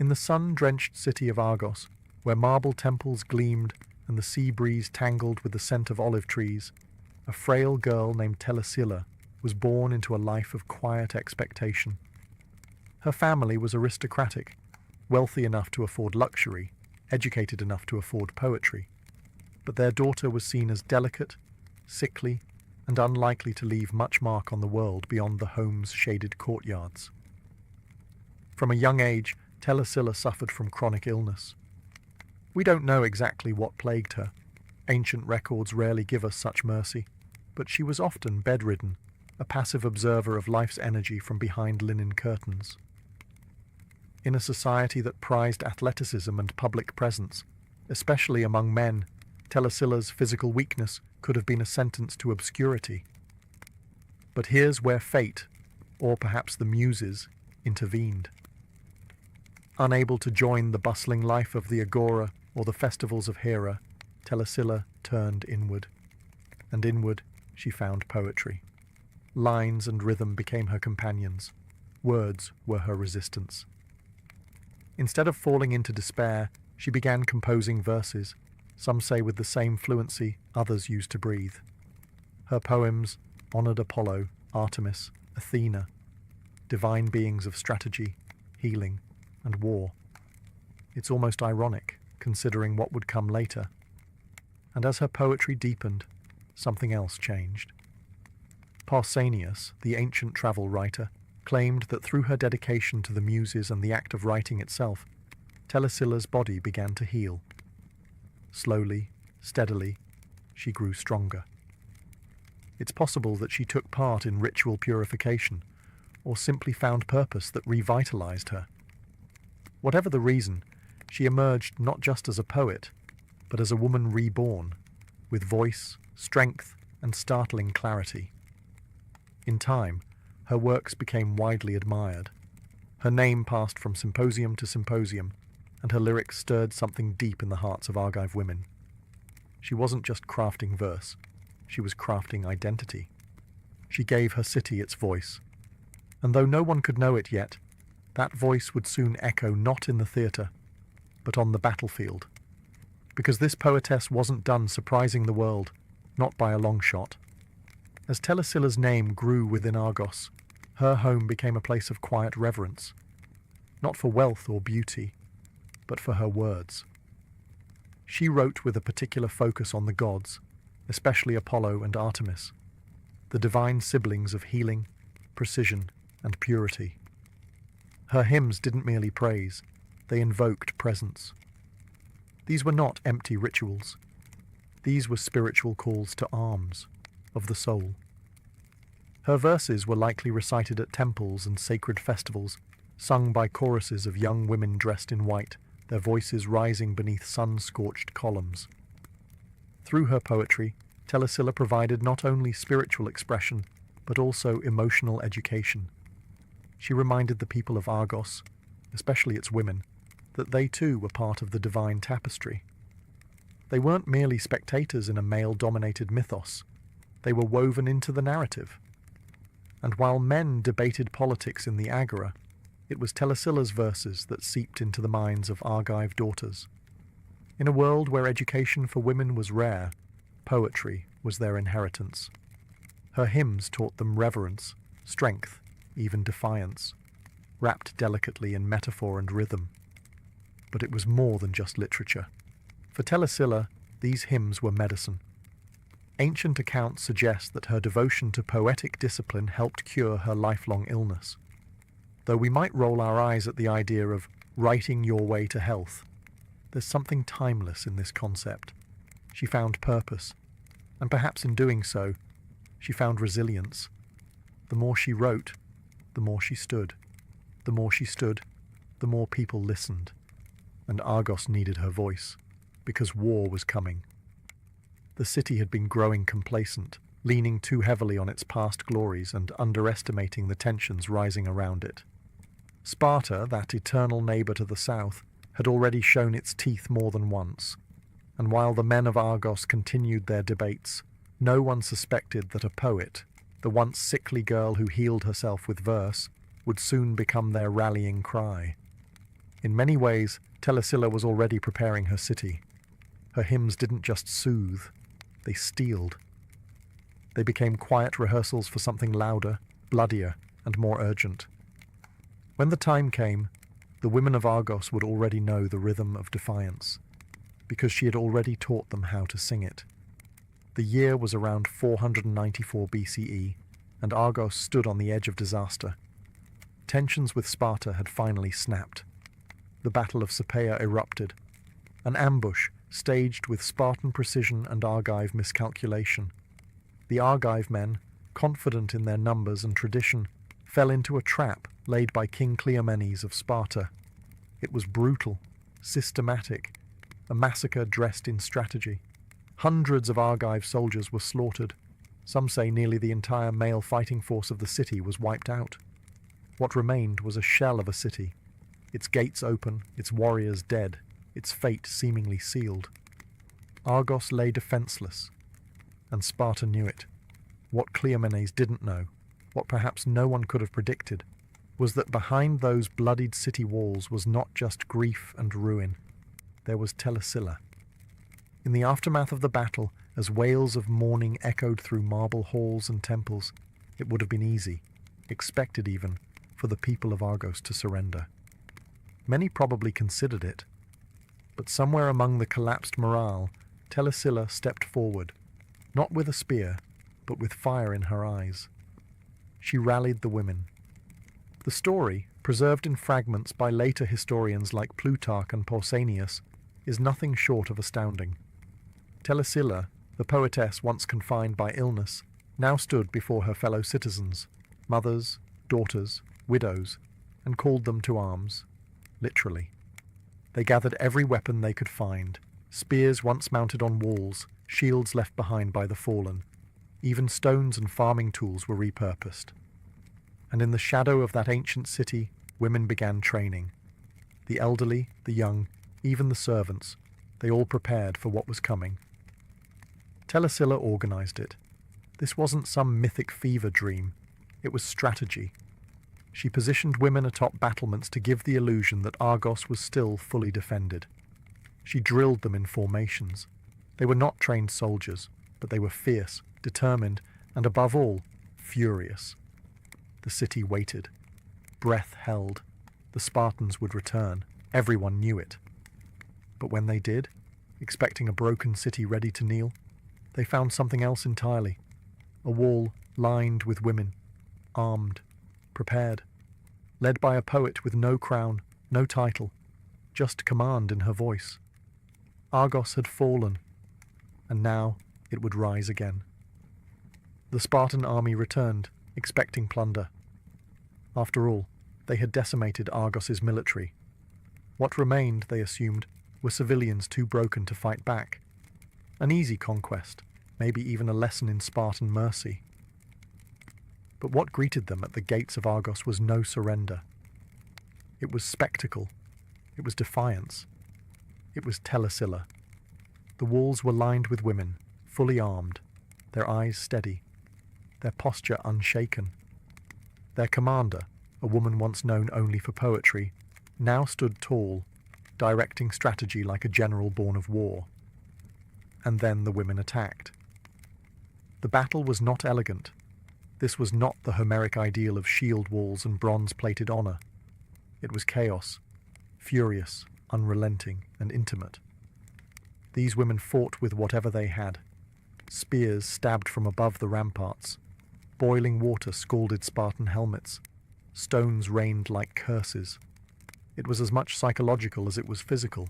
In the sun-drenched city of Argos, where marble temples gleamed and the sea breeze tangled with the scent of olive trees, a frail girl named Telesilla was born into a life of quiet expectation. Her family was aristocratic, wealthy enough to afford luxury, educated enough to afford poetry, but their daughter was seen as delicate, sickly, and unlikely to leave much mark on the world beyond the home's shaded courtyards. From a young age, Telesilla suffered from chronic illness. We don't know exactly what plagued her. Ancient records rarely give us such mercy, but she was often bedridden, a passive observer of life's energy from behind linen curtains. In a society that prized athleticism and public presence, especially among men, Telesilla's physical weakness could have been a sentence to obscurity. But here's where fate, or perhaps the muses, intervened. Unable to join the bustling life of the agora or the festivals of Hera, Telesilla turned inward. And inward she found poetry. Lines and rhythm became her companions. Words were her resistance. Instead of falling into despair, she began composing verses, some say with the same fluency others used to breathe. Her poems honored Apollo, Artemis, Athena, divine beings of strategy, healing, and war. It's almost ironic, considering what would come later. And as her poetry deepened, something else changed. Pausanias, the ancient travel writer, claimed that through her dedication to the muses and the act of writing itself, Telesilla's body began to heal. Slowly, steadily, she grew stronger. It's possible that she took part in ritual purification, or simply found purpose that revitalized her. Whatever the reason, she emerged not just as a poet, but as a woman reborn, with voice, strength, and startling clarity. In time, her works became widely admired. Her name passed from symposium to symposium, and her lyrics stirred something deep in the hearts of Argive women. She wasn't just crafting verse, she was crafting identity. She gave her city its voice. And though no one could know it yet, that voice would soon echo not in the theatre, but on the battlefield. Because this poetess wasn't done surprising the world, not by a long shot. As Telesilla's name grew within Argos, her home became a place of quiet reverence, not for wealth or beauty, but for her words. She wrote with a particular focus on the gods, especially Apollo and Artemis, the divine siblings of healing, precision, and purity. Her hymns didn't merely praise, they invoked presence. These were not empty rituals. These were spiritual calls to arms, of the soul. Her verses were likely recited at temples and sacred festivals, sung by choruses of young women dressed in white, their voices rising beneath sun-scorched columns. Through her poetry, Telesilla provided not only spiritual expression, but also emotional education. She reminded the people of Argos, especially its women, that they too were part of the divine tapestry. They weren't merely spectators in a male-dominated mythos. They were woven into the narrative. And while men debated politics in the Agora, it was Telesilla's verses that seeped into the minds of Argive daughters. In a world where education for women was rare, poetry was their inheritance. Her hymns taught them reverence, strength, even defiance, wrapped delicately in metaphor and rhythm. But it was more than just literature. For Telesilla, these hymns were medicine. Ancient accounts suggest that her devotion to poetic discipline helped cure her lifelong illness. Though we might roll our eyes at the idea of writing your way to health, there's something timeless in this concept. She found purpose, and perhaps in doing so, she found resilience. The more she wrote, the more she stood. The more she stood, the more people listened. And Argos needed her voice, because war was coming. The city had been growing complacent, leaning too heavily on its past glories and underestimating the tensions rising around it. Sparta, that eternal neighbour to the south, had already shown its teeth more than once, and while the men of Argos continued their debates, no one suspected that a poet, the once sickly girl who healed herself with verse, would soon become their rallying cry. In many ways, Telesilla was already preparing her city. Her hymns didn't just soothe, they steeled. They became quiet rehearsals for something louder, bloodier, and more urgent. When the time came, the women of Argos would already know the rhythm of defiance, because she had already taught them how to sing it. The year was around 494 BCE, and Argos stood on the edge of disaster. Tensions with Sparta had finally snapped. The Battle of Sapea erupted, an ambush staged with Spartan precision and Argive miscalculation. The Argive men, confident in their numbers and tradition, fell into a trap laid by King Cleomenes of Sparta. It was brutal, systematic, a massacre dressed in strategy. Hundreds of Argive soldiers were slaughtered. Some say nearly the entire male fighting force of the city was wiped out. What remained was a shell of a city, its gates open, its warriors dead, its fate seemingly sealed. Argos lay defenseless, and Sparta knew it. What Cleomenes didn't know, what perhaps no one could have predicted, was that behind those bloodied city walls was not just grief and ruin. There was Telesilla. In the aftermath of the battle, as wails of mourning echoed through marble halls and temples, it would have been easy, expected even, for the people of Argos to surrender. Many probably considered it, but somewhere among the collapsed morale, Telesilla stepped forward, not with a spear, but with fire in her eyes. She rallied the women. The story, preserved in fragments by later historians like Plutarch and Pausanias, is nothing short of astounding. Telesilla, the poetess once confined by illness, now stood before her fellow citizens, mothers, daughters, widows, and called them to arms, literally. They gathered every weapon they could find, spears once mounted on walls, shields left behind by the fallen. Even stones and farming tools were repurposed. And in the shadow of that ancient city, women began training. The elderly, the young, even the servants, they all prepared for what was coming. Telesilla organized it. This wasn't some mythic fever dream. It was strategy. She positioned women atop battlements to give the illusion that Argos was still fully defended. She drilled them in formations. They were not trained soldiers, but they were fierce, determined, and above all, furious. The city waited. Breath held. The Spartans would return. Everyone knew it. But when they did, expecting a broken city ready to kneel, they found something else entirely. A wall lined with women, armed, prepared, led by a poet with no crown, no title, just command in her voice. Argos had fallen, and now it would rise again. The Spartan army returned, expecting plunder. After all, they had decimated Argos's military. What remained, they assumed, were civilians too broken to fight back. An easy conquest, maybe even a lesson in Spartan mercy. But what greeted them at the gates of Argos was no surrender. It was spectacle. It was defiance. It was Telesilla. The walls were lined with women, fully armed, their eyes steady, their posture unshaken. Their commander, a woman once known only for poetry, now stood tall, directing strategy like a general born of war. And then the women attacked. The battle was not elegant. This was not the Homeric ideal of shield walls and bronze-plated honor. It was chaos, furious, unrelenting, and intimate. These women fought with whatever they had. Spears stabbed from above the ramparts. Boiling water scalded Spartan helmets. Stones rained like curses. It was as much psychological as it was physical.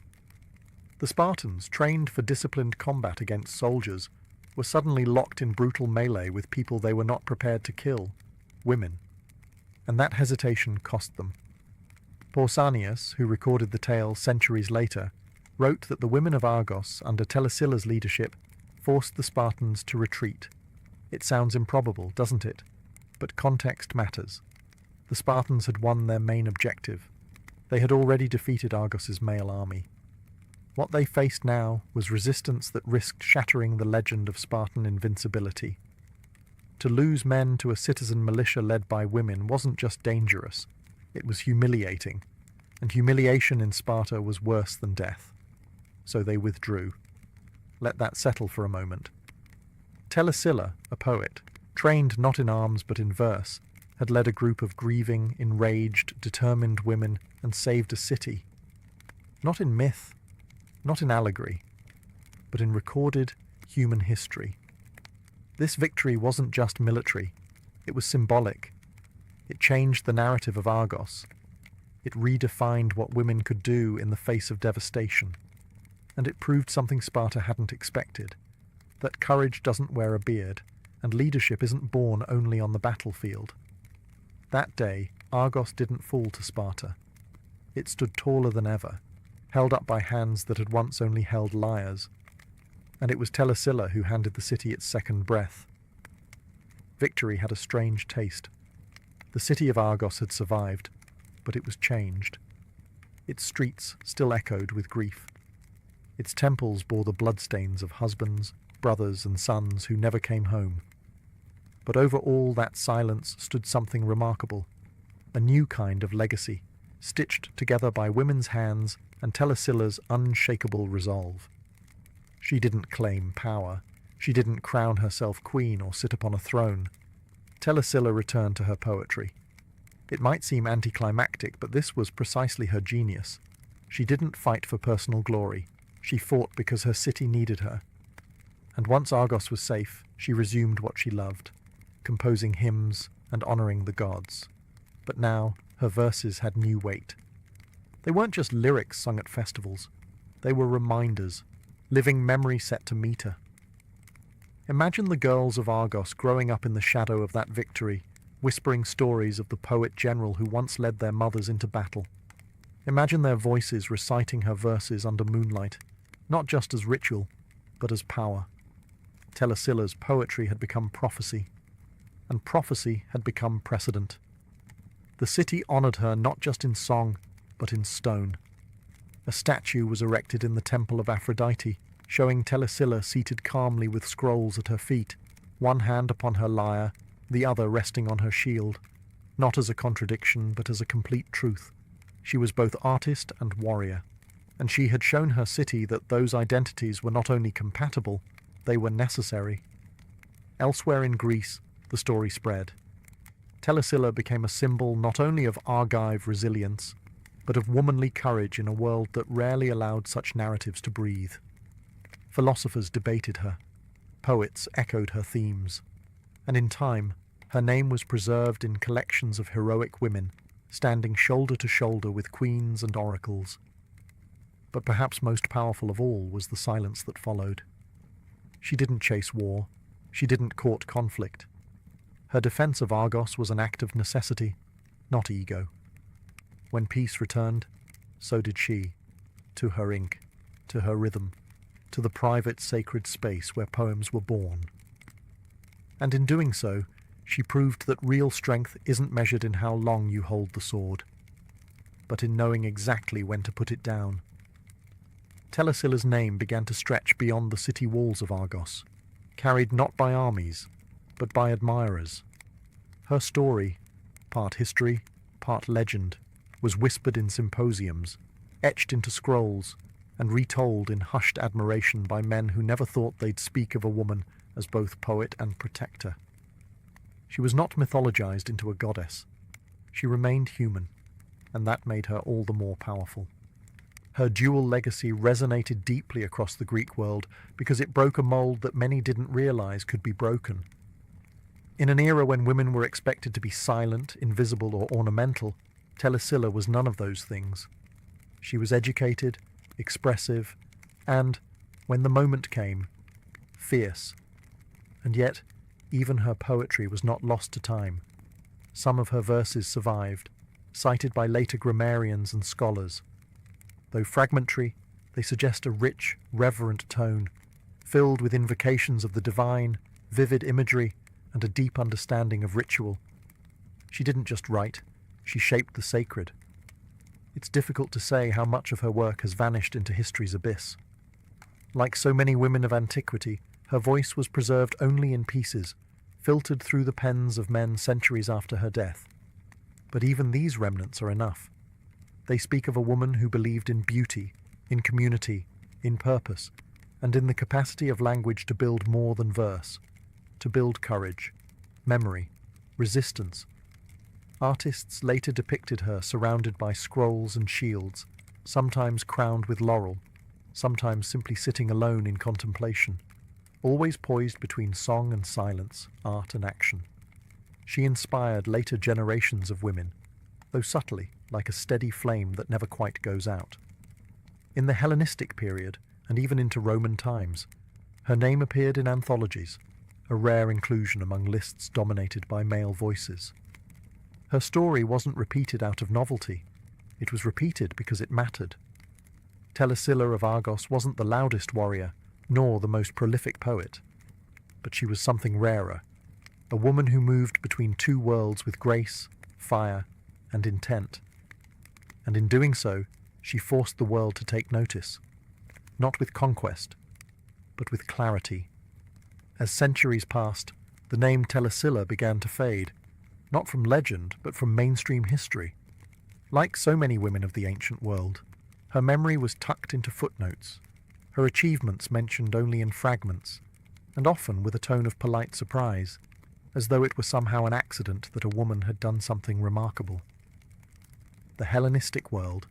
The Spartans, trained for disciplined combat against soldiers, were suddenly locked in brutal melee with people they were not prepared to kill, women. And that hesitation cost them. Pausanias, who recorded the tale centuries later, wrote that the women of Argos, under Telesilla's leadership, forced the Spartans to retreat. It sounds improbable, doesn't it? But context matters. The Spartans had won their main objective. They had already defeated Argos's male army. What they faced now was resistance that risked shattering the legend of Spartan invincibility. To lose men to a citizen militia led by women wasn't just dangerous, it was humiliating, and humiliation in Sparta was worse than death. So they withdrew. Let that settle for a moment. Telesilla, a poet, trained not in arms but in verse, had led a group of grieving, enraged, determined women and saved a city. Not in myth, not in allegory, but in recorded human history. This victory wasn't just military, it was symbolic. It changed the narrative of Argos. It redefined what women could do in the face of devastation. And it proved something Sparta hadn't expected, that courage doesn't wear a beard, and leadership isn't born only on the battlefield. That day, Argos didn't fall to Sparta. It stood taller than ever, held up by hands that had once only held lyres. And it was Telesilla who handed the city its second breath. Victory had a strange taste. The city of Argos had survived, but it was changed. Its streets still echoed with grief. Its temples bore the bloodstains of husbands, brothers, and sons who never came home. But over all that silence stood something remarkable, a new kind of legacy, stitched together by women's hands and Telesilla's unshakable resolve. She didn't claim power. She didn't crown herself queen or sit upon a throne. Telesilla returned to her poetry. It might seem anticlimactic, but this was precisely her genius. She didn't fight for personal glory. She fought because her city needed her. And once Argos was safe, she resumed what she loved, composing hymns and honoring the gods. But now, her verses had new weight. They weren't just lyrics sung at festivals. They were reminders, living memory set to meter. Imagine the girls of Argos growing up in the shadow of that victory, whispering stories of the poet general who once led their mothers into battle. Imagine their voices reciting her verses under moonlight, not just as ritual, but as power. Telesilla's poetry had become prophecy, and prophecy had become precedent. The city honored her not just in song, but in stone. A statue was erected in the temple of Aphrodite, showing Telesilla seated calmly with scrolls at her feet, one hand upon her lyre, the other resting on her shield, not as a contradiction but as a complete truth. She was both artist and warrior, and she had shown her city that those identities were not only compatible, they were necessary. Elsewhere in Greece, the story spread. Telesilla became a symbol not only of Argive resilience, but of womanly courage in a world that rarely allowed such narratives to breathe. Philosophers debated her, poets echoed her themes, and in time, her name was preserved in collections of heroic women, standing shoulder to shoulder with queens and oracles. But perhaps most powerful of all was the silence that followed. She didn't chase war, she didn't court conflict. Her defense of Argos was an act of necessity, not ego. When peace returned, so did she, to her ink, to her rhythm, to the private sacred space where poems were born. And in doing so, she proved that real strength isn't measured in how long you hold the sword, but in knowing exactly when to put it down. Telesilla's name began to stretch beyond the city walls of Argos, carried not by armies, but by admirers. Her story, part history, part legend, was whispered in symposiums, etched into scrolls, and retold in hushed admiration by men who never thought they'd speak of a woman as both poet and protector. She was not mythologized into a goddess. She remained human, and that made her all the more powerful. Her dual legacy resonated deeply across the Greek world because it broke a mold that many didn't realize could be broken. In an era when women were expected to be silent, invisible, or ornamental, Telesilla was none of those things. She was educated, expressive, and, when the moment came, fierce. And yet, even her poetry was not lost to time. Some of her verses survived, cited by later grammarians and scholars. Though fragmentary, they suggest a rich, reverent tone, filled with invocations of the divine, vivid imagery, and a deep understanding of ritual. She didn't just write, she shaped the sacred. It's difficult to say how much of her work has vanished into history's abyss. Like so many women of antiquity, her voice was preserved only in pieces, filtered through the pens of men centuries after her death. But even these remnants are enough. They speak of a woman who believed in beauty, in community, in purpose, and in the capacity of language to build more than verse, to build courage, memory, resistance. Artists later depicted her surrounded by scrolls and shields, sometimes crowned with laurel, sometimes simply sitting alone in contemplation, always poised between song and silence, art and action. She inspired later generations of women, though subtly, like a steady flame that never quite goes out. In the Hellenistic period, and even into Roman times, her name appeared in anthologies, a rare inclusion among lists dominated by male voices. Her story wasn't repeated out of novelty, it was repeated because it mattered. Telesilla of Argos wasn't the loudest warrior, nor the most prolific poet, but she was something rarer, a woman who moved between two worlds with grace, fire, and intent. And in doing so, she forced the world to take notice, not with conquest, but with clarity. As centuries passed, the name Telesilla began to fade, not from legend, but from mainstream history. Like so many women of the ancient world, her memory was tucked into footnotes, her achievements mentioned only in fragments, and often with a tone of polite surprise, as though it were somehow an accident that a woman had done something remarkable. The Hellenistic world,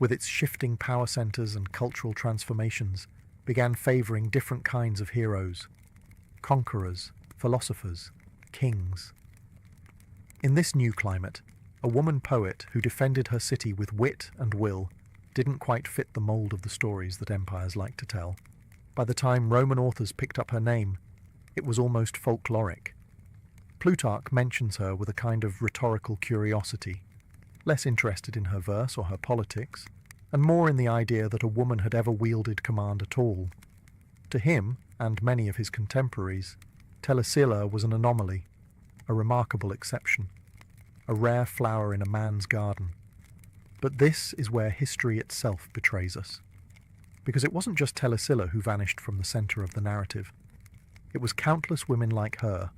with its shifting power centers and cultural transformations, began favoring different kinds of heroes: conquerors, philosophers, kings. In this new climate, a woman poet who defended her city with wit and will didn't quite fit the mold of the stories that empires like to tell. By the time Roman authors picked up her name, it was almost folkloric. Plutarch mentions her with a kind of rhetorical curiosity, less interested in her verse or her politics, and more in the idea that a woman had ever wielded command at all. To him, and many of his contemporaries, Telesilla was an anomaly, a remarkable exception, a rare flower in a man's garden. But this is where history itself betrays us. Because it wasn't just Telesilla who vanished from the center of the narrative. It was countless women like her,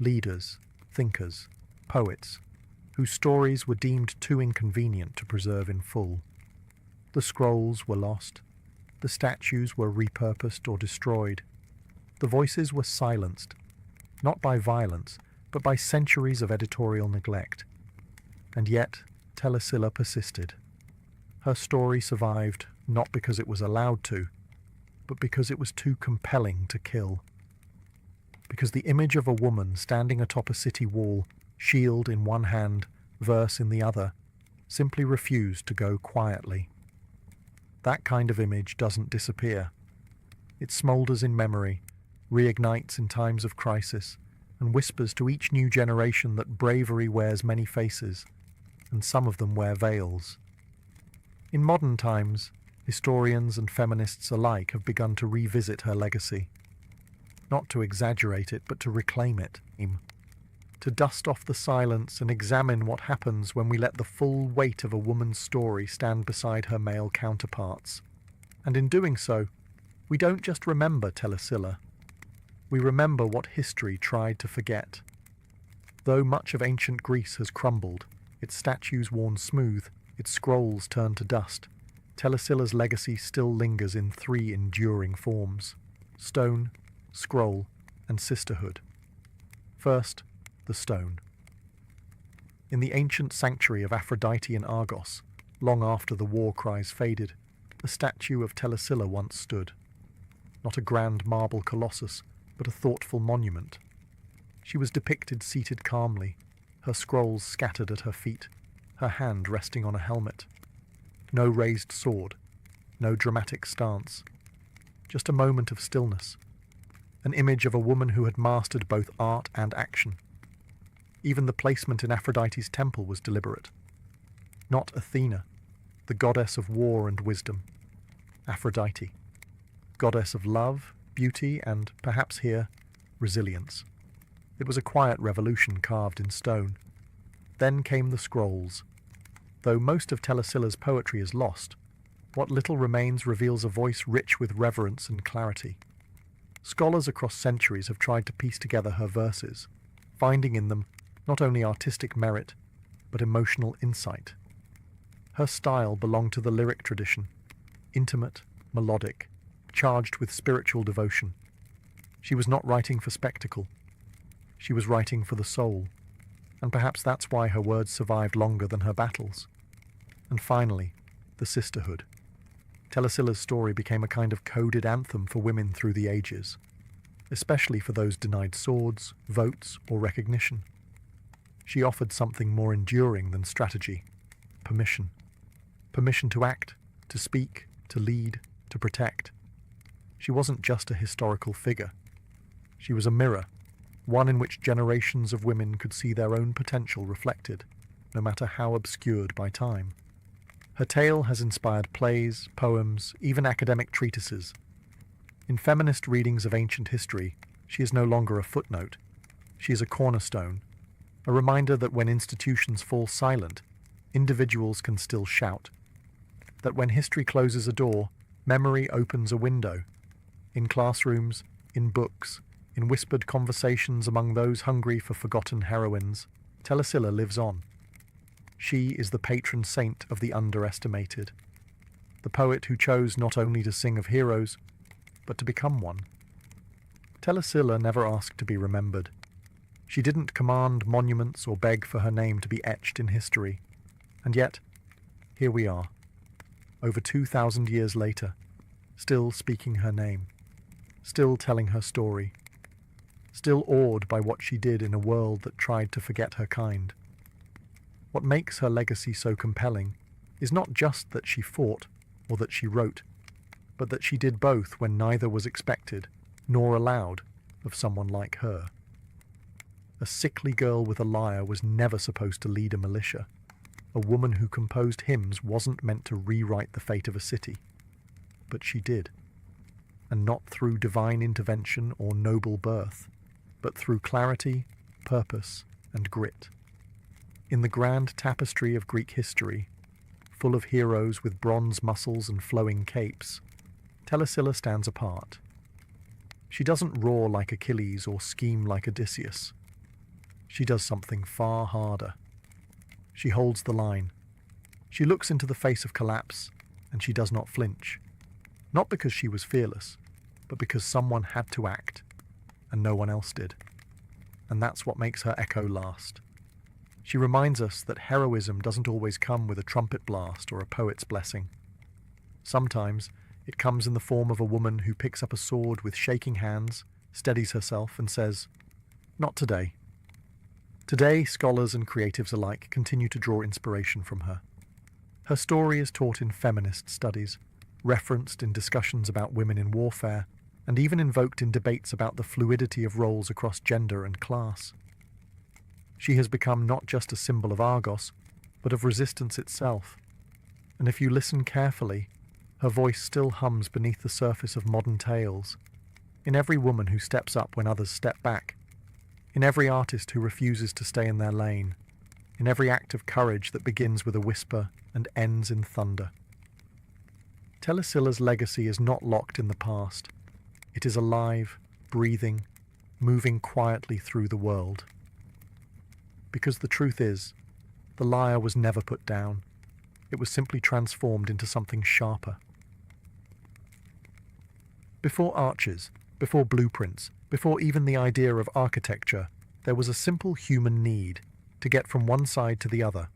leaders, thinkers, poets, whose stories were deemed too inconvenient to preserve in full. The scrolls were lost, the statues were repurposed or destroyed, the voices were silenced, not by violence, but by centuries of editorial neglect. And yet, Telesilla persisted. Her story survived not because it was allowed to, but because it was too compelling to kill. Because the image of a woman standing atop a city wall, shield in one hand, verse in the other, simply refused to go quietly. That kind of image doesn't disappear. It smoulders in memory, reignites in times of crisis, and whispers to each new generation that bravery wears many faces, and some of them wear veils. In modern times, historians and feminists alike have begun to revisit her legacy. Not to exaggerate it, but to reclaim it. To dust off the silence and examine what happens when we let the full weight of a woman's story stand beside her male counterparts. And in doing so, we don't just remember Telesilla. We remember what history tried to forget. Though much of ancient Greece has crumbled, its statues worn smooth, its scrolls turned to dust, Telesilla's legacy still lingers in three enduring forms: stone, scroll, and sisterhood. First, the stone. In the ancient sanctuary of Aphrodite in Argos, long after the war cries faded, a statue of Telesilla once stood. Not a grand marble colossus, but a thoughtful monument. She was depicted seated calmly, her scrolls scattered at her feet, her hand resting on a helmet. No raised sword, no dramatic stance, just a moment of stillness, an image of a woman who had mastered both art and action. Even the placement in Aphrodite's temple was deliberate. Not Athena, the goddess of war and wisdom. Aphrodite, goddess of love, beauty, and, perhaps here, resilience. It was a quiet revolution carved in stone. Then came the scrolls. Though most of Telesilla's poetry is lost, what little remains reveals a voice rich with reverence and clarity. Scholars across centuries have tried to piece together her verses, finding in them not only artistic merit, but emotional insight. Her style belonged to the lyric tradition, intimate, melodic, charged with spiritual devotion. She was not writing for spectacle. She was writing for the soul, and perhaps that's why her words survived longer than her battles. And finally, the sisterhood. Telesilla's story became a kind of coded anthem for women through the ages, especially for those denied swords, votes, or recognition. She offered something more enduring than strategy: permission. Permission to act, to speak, to lead, to protect. She wasn't just a historical figure. She was a mirror, one in which generations of women could see their own potential reflected, no matter how obscured by time. Her tale has inspired plays, poems, even academic treatises. In feminist readings of ancient history, she is no longer a footnote. She is a cornerstone, a reminder that when institutions fall silent, individuals can still shout. That when history closes a door, memory opens a window. In classrooms, in books, in whispered conversations among those hungry for forgotten heroines, Telesilla lives on. She is the patron saint of the underestimated, the poet who chose not only to sing of heroes, but to become one. Telesilla never asked to be remembered. She didn't command monuments or beg for her name to be etched in history. And yet, here we are, over 2,000 years later, still speaking her name, still telling her story, still awed by what she did in a world that tried to forget her kind. What makes her legacy so compelling is not just that she fought or that she wrote, but that she did both when neither was expected nor allowed of someone like her. A sickly girl with a lyre was never supposed to lead a militia. A woman who composed hymns wasn't meant to rewrite the fate of a city. But she did. And not through divine intervention or noble birth, but through clarity, purpose, and grit. In the grand tapestry of Greek history, full of heroes with bronze muscles and flowing capes, Telesilla stands apart. She doesn't roar like Achilles or scheme like Odysseus. She does something far harder. She holds the line. She looks into the face of collapse, and she does not flinch. Not because she was fearless, but because someone had to act, and no one else did. And that's what makes her echo last. She reminds us that heroism doesn't always come with a trumpet blast or a poet's blessing. Sometimes it comes in the form of a woman who picks up a sword with shaking hands, steadies herself, and says, "Not today." Today, scholars and creatives alike continue to draw inspiration from her. Her story is taught in feminist studies, referenced in discussions about women in warfare, and even invoked in debates about the fluidity of roles across gender and class. She has become not just a symbol of Argos, but of resistance itself. And if you listen carefully, her voice still hums beneath the surface of modern tales, in every woman who steps up when others step back, in every artist who refuses to stay in their lane, in every act of courage that begins with a whisper and ends in thunder. Telesilla's legacy is not locked in the past. It is alive, breathing, moving quietly through the world. Because the truth is, the lyre was never put down. It was simply transformed into something sharper. Before arches, before blueprints, before even the idea of architecture, there was a simple human need to get from one side to the other.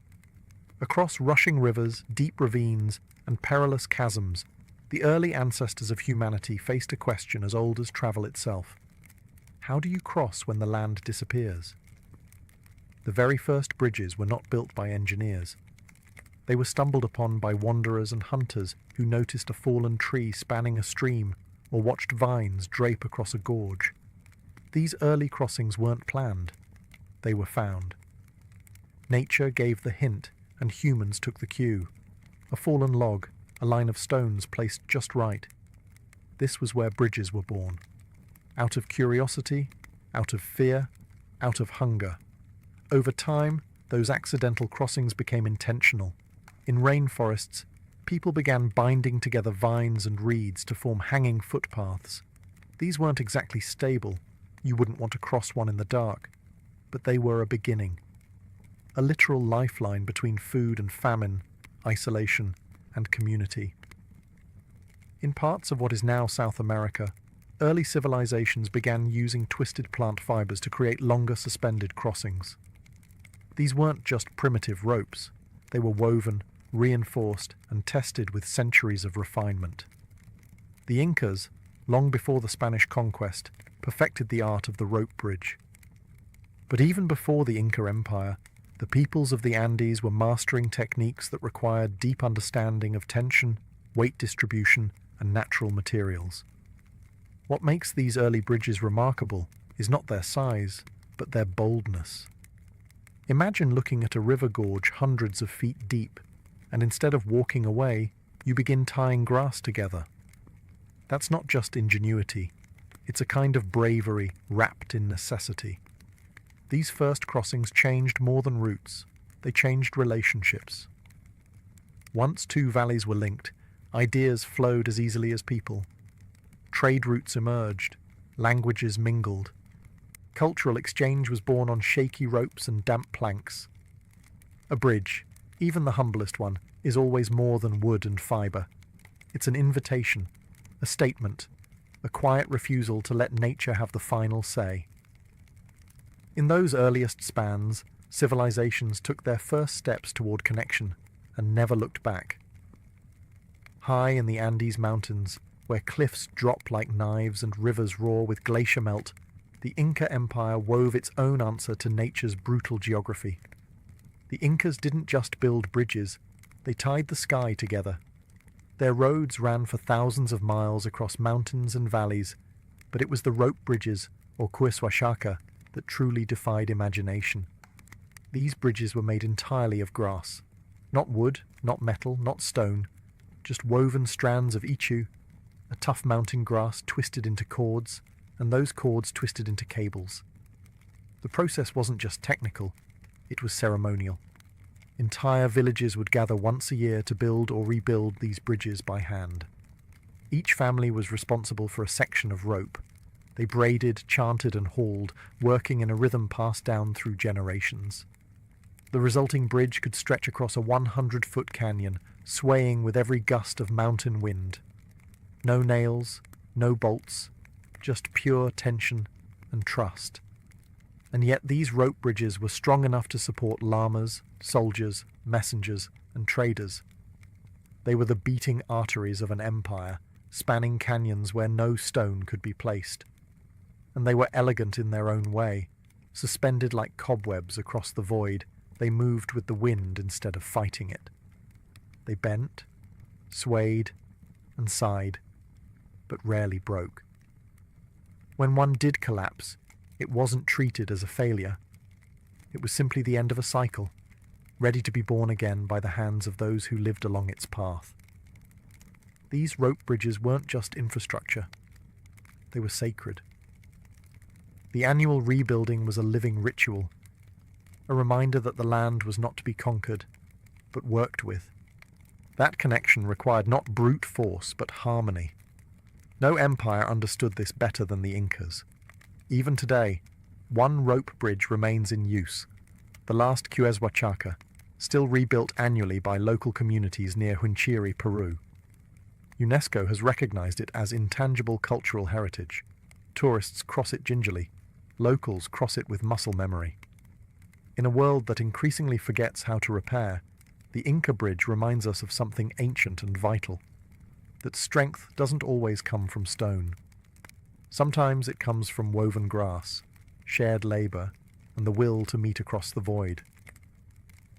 Across rushing rivers, deep ravines, and perilous chasms, the early ancestors of humanity faced a question as old as travel itself. How do you cross when the land disappears? The very first bridges were not built by engineers. They were stumbled upon by wanderers and hunters who noticed a fallen tree spanning a stream or watched vines drape across a gorge. These early crossings weren't planned. They were found. Nature gave the hint, and humans took the cue. A fallen log, a line of stones placed just right. This was where bridges were born. Out of curiosity, out of fear, out of hunger. Over time, those accidental crossings became intentional. In rainforests, people began binding together vines and reeds to form hanging footpaths. These weren't exactly stable. You wouldn't want to cross one in the dark. But they were a beginning. A literal lifeline between food and famine, isolation and community. In parts of what is now South America, early civilizations began using twisted plant fibers to create longer suspended crossings. These weren't just primitive ropes. They were woven, reinforced, and tested with centuries of refinement. The Incas, long before the Spanish conquest, perfected the art of the rope bridge. But even before the Inca Empire, the peoples of the Andes were mastering techniques that required deep understanding of tension, weight distribution, and natural materials. What makes these early bridges remarkable is not their size, but their boldness. Imagine looking at a river gorge hundreds of feet deep, and instead of walking away, you begin tying grass together. That's not just ingenuity. It's a kind of bravery wrapped in necessity. These first crossings changed more than routes. They changed relationships. Once two valleys were linked, ideas flowed as easily as people. Trade routes emerged. Languages mingled. Cultural exchange was born on shaky ropes and damp planks. A bridge, even the humblest one, is always more than wood and fibre. It's an invitation, a statement, a quiet refusal to let nature have the final say. In those earliest spans, civilizations took their first steps toward connection and never looked back. High in the Andes Mountains, where cliffs drop like knives and rivers roar with glacier melt, the Inca Empire wove its own answer to nature's brutal geography. The Incas didn't just build bridges, they tied the sky together. Their roads ran for thousands of miles across mountains and valleys, but it was the rope bridges, or cuishuachaca, that truly defied imagination. These bridges were made entirely of grass. Not wood, not metal, not stone, just woven strands of ichu, a tough mountain grass twisted into cords, and those cords twisted into cables. The process wasn't just technical, it was ceremonial. Entire villages would gather once a year to build or rebuild these bridges by hand. Each family was responsible for a section of rope. They braided, chanted, and hauled, working in a rhythm passed down through generations. The resulting bridge could stretch across a 100-foot canyon, swaying with every gust of mountain wind. No nails, no bolts, just pure tension and trust. And yet these rope bridges were strong enough to support llamas, soldiers, messengers, and traders. They were the beating arteries of an empire, spanning canyons where no stone could be placed. And they were elegant in their own way. Suspended like cobwebs across the void, they moved with the wind instead of fighting it. They bent, swayed, and sighed, but rarely broke. When one did collapse, it wasn't treated as a failure. It was simply the end of a cycle, ready to be born again by the hands of those who lived along its path. These rope bridges weren't just infrastructure. They were sacred. The annual rebuilding was a living ritual, a reminder that the land was not to be conquered, but worked with. That connection required not brute force, but harmony. No empire understood this better than the Incas. Even today, one rope bridge remains in use, the last Huachuaca, still rebuilt annually by local communities near Hunchiri, Peru. UNESCO has recognized it as intangible cultural heritage. Tourists cross it gingerly. Locals cross it with muscle memory. In a world that increasingly forgets how to repair, the Inca Bridge reminds us of something ancient and vital, that strength doesn't always come from stone. Sometimes it comes from woven grass, shared labor, and the will to meet across the void.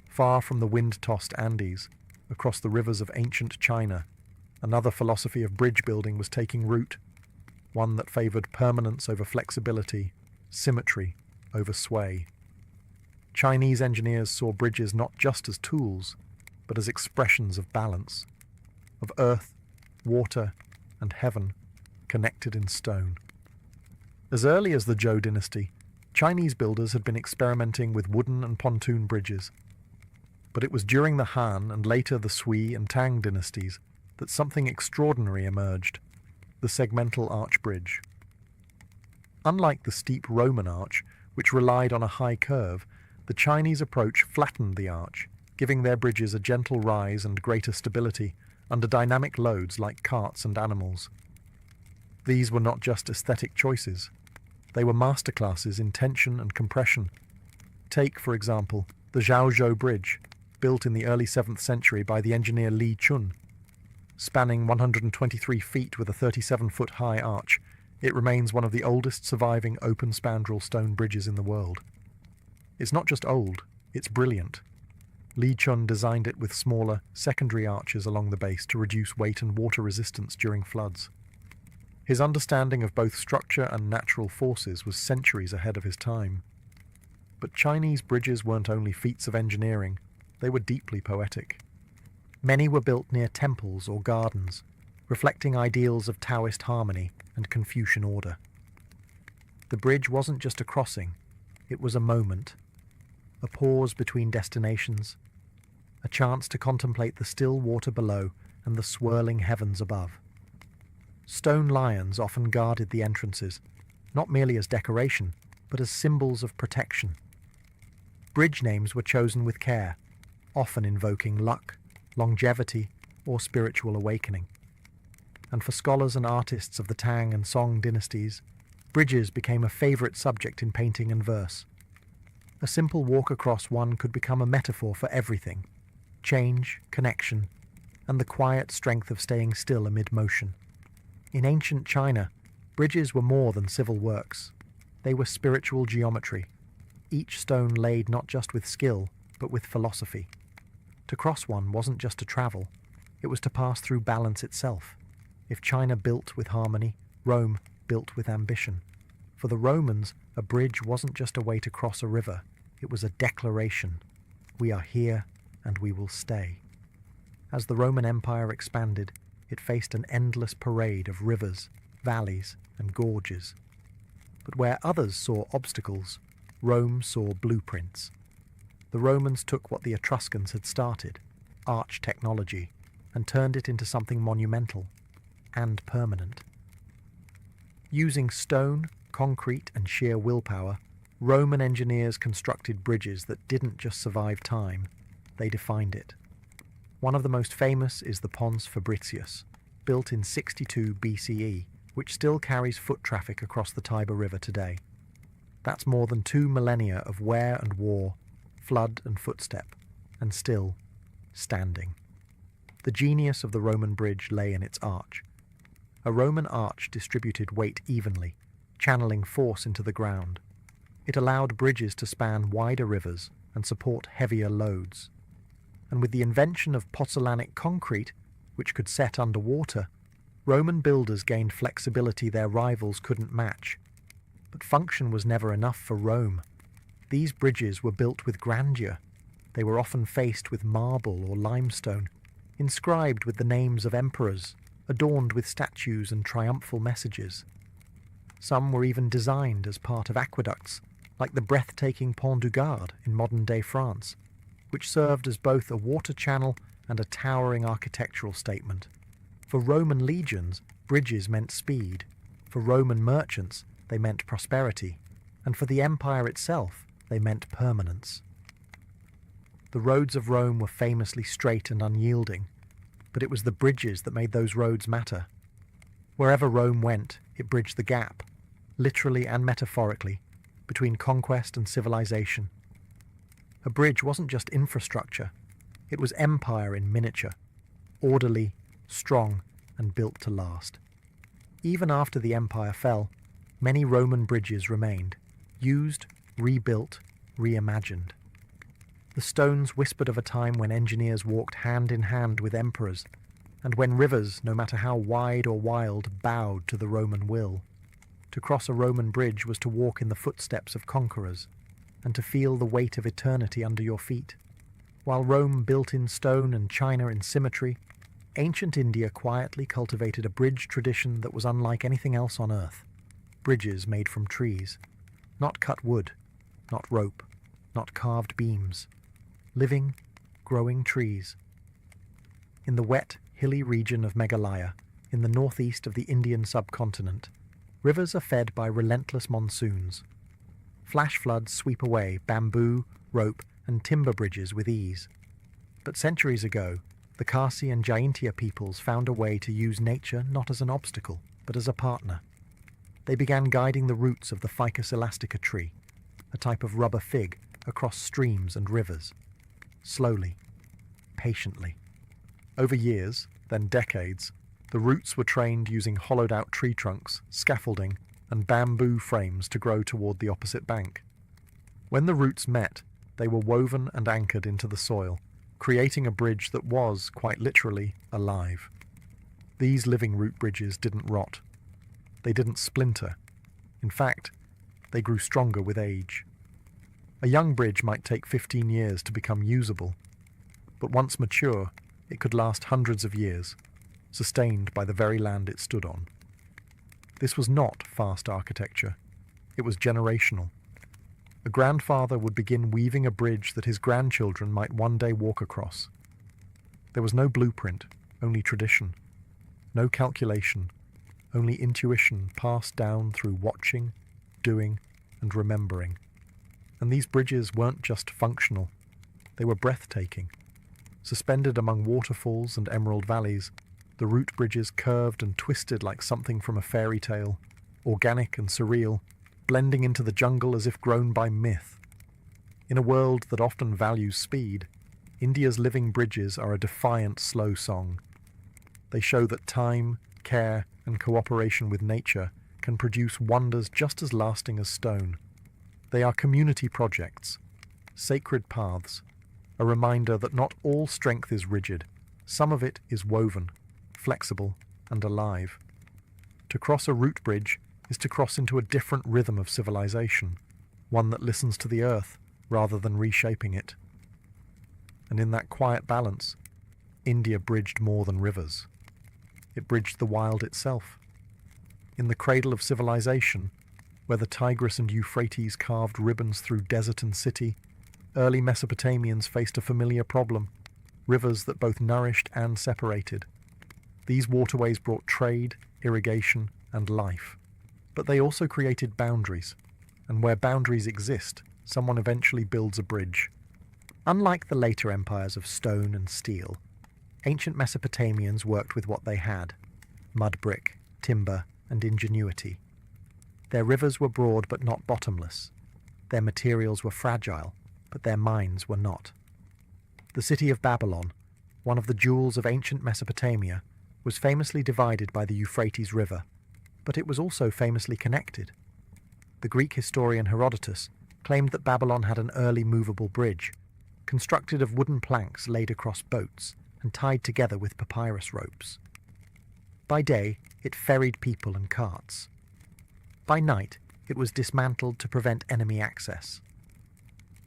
Far from the wind-tossed Andes, across the rivers of ancient China, another philosophy of bridge building was taking root, one that favored permanence over flexibility, symmetry over sway. Chinese engineers saw bridges not just as tools, but as expressions of balance, of earth, water, and heaven connected in stone. As early as the Zhou dynasty, Chinese builders had been experimenting with wooden and pontoon bridges. But it was during the Han and later the Sui and Tang dynasties that something extraordinary emerged, the segmental arch bridge. Unlike the steep Roman arch, which relied on a high curve, the Chinese approach flattened the arch, giving their bridges a gentle rise and greater stability under dynamic loads like carts and animals. These were not just aesthetic choices. They were masterclasses in tension and compression. Take, for example, the Zhaozhou Bridge, built in the early 7th century by the engineer Li Chun. Spanning 123 feet with a 37-foot high arch, it remains one of the oldest surviving open spandrel stone bridges in the world. It's not just old, it's brilliant. Li Chun designed it with smaller, secondary arches along the base to reduce weight and water resistance during floods. His understanding of both structure and natural forces was centuries ahead of his time. But Chinese bridges weren't only feats of engineering, they were deeply poetic. Many were built near temples or gardens, reflecting ideals of Taoist harmony and Confucian order. The bridge wasn't just a crossing, it was a moment, a pause between destinations, a chance to contemplate the still water below and the swirling heavens above. Stone lions often guarded the entrances, not merely as decoration, but as symbols of protection. Bridge names were chosen with care, often invoking luck, longevity, or spiritual awakening. And for scholars and artists of the Tang and Song dynasties, bridges became a favorite subject in painting and verse. A simple walk across one could become a metaphor for everything: change, connection, and the quiet strength of staying still amid motion. In ancient China, bridges were more than civil works. They were spiritual geometry, each stone laid not just with skill, but with philosophy. To cross one wasn't just to travel, it was to pass through balance itself. If China built with harmony, Rome built with ambition. For the Romans, a bridge wasn't just a way to cross a river, it was a declaration. We are here, and we will stay. As the Roman Empire expanded, it faced an endless parade of rivers, valleys, and gorges. But where others saw obstacles, Rome saw blueprints. The Romans took what the Etruscans had started, arch technology, and turned it into something monumental. and permanent. Using stone, concrete, and sheer willpower, Roman engineers constructed bridges that didn't just survive time, they defined it. One of the most famous is the Pons Fabricius, built in 62 BCE, which still carries foot traffic across the Tiber River today. That's more than 2 millennia of wear and war, flood and footstep, and still standing. The genius of the Roman bridge lay in its arch. A Roman arch distributed weight evenly, channeling force into the ground. It allowed bridges to span wider rivers and support heavier loads. And with the invention of pozzolanic concrete, which could set underwater, Roman builders gained flexibility their rivals couldn't match. But function was never enough for Rome. These bridges were built with grandeur. They were often faced with marble or limestone, inscribed with the names of emperors, adorned with statues and triumphal messages. Some were even designed as part of aqueducts, like the breathtaking Pont du Gard in modern-day France, which served as both a water channel and a towering architectural statement. For Roman legions, bridges meant speed. For Roman merchants, they meant prosperity. And for the empire itself, they meant permanence. The roads of Rome were famously straight and unyielding, but it was the bridges that made those roads matter. Wherever Rome went, it bridged the gap, literally and metaphorically, between conquest and civilization. A bridge wasn't just infrastructure, it was empire in miniature, orderly, strong, and built to last. Even after the empire fell, many Roman bridges remained, used, rebuilt, reimagined. The stones whispered of a time when engineers walked hand in hand with emperors, and when rivers, no matter how wide or wild, bowed to the Roman will. To cross a Roman bridge was to walk in the footsteps of conquerors, and to feel the weight of eternity under your feet. While Rome built in stone and China in symmetry, ancient India quietly cultivated a bridge tradition that was unlike anything else on earth. Bridges made from trees. Not cut wood, not rope, not carved beams. Living, growing trees. In the wet, hilly region of Meghalaya, in the northeast of the Indian subcontinent, rivers are fed by relentless monsoons. Flash floods sweep away bamboo, rope, and timber bridges with ease. But centuries ago, the Khasi and Jaintia peoples found a way to use nature not as an obstacle, but as a partner. They began guiding the roots of the Ficus elastica tree, a type of rubber fig, across streams and rivers. Slowly, patiently. Over years, then decades, the roots were trained using hollowed-out tree trunks, scaffolding, and bamboo frames to grow toward the opposite bank. When the roots met, they were woven and anchored into the soil, creating a bridge that was, quite literally, alive. These living root bridges didn't rot. They didn't splinter. In fact, they grew stronger with age. A young bridge might take 15 years to become usable, but once mature, it could last hundreds of years, sustained by the very land it stood on. This was not fast architecture. It was generational. A grandfather would begin weaving a bridge that his grandchildren might one day walk across. There was no blueprint, only tradition. No calculation, only intuition passed down through watching, doing, and remembering. And these bridges weren't just functional. They were breathtaking. Suspended among waterfalls and emerald valleys, the root bridges curved and twisted like something from a fairy tale, organic and surreal, blending into the jungle as if grown by myth. In a world that often values speed, India's living bridges are a defiant slow song. They show that time, care, and cooperation with nature can produce wonders just as lasting as stone. They are community projects, sacred paths, a reminder that not all strength is rigid. Some of it is woven, flexible, and alive. To cross a root bridge is to cross into a different rhythm of civilization, one that listens to the earth rather than reshaping it. And in that quiet balance, India bridged more than rivers. It bridged the wild itself. In the cradle of civilization, where the Tigris and Euphrates carved ribbons through desert and city, early Mesopotamians faced a familiar problem, rivers that both nourished and separated. These waterways brought trade, irrigation, and life. But they also created boundaries, and where boundaries exist, someone eventually builds a bridge. Unlike the later empires of stone and steel, ancient Mesopotamians worked with what they had: mud brick, timber, and ingenuity. Their rivers were broad but not bottomless. Their materials were fragile, but their minds were not. The city of Babylon, one of the jewels of ancient Mesopotamia, was famously divided by the Euphrates River, but it was also famously connected. The Greek historian Herodotus claimed that Babylon had an early movable bridge, constructed of wooden planks laid across boats and tied together with papyrus ropes. By day, it ferried people and carts. By night, it was dismantled to prevent enemy access.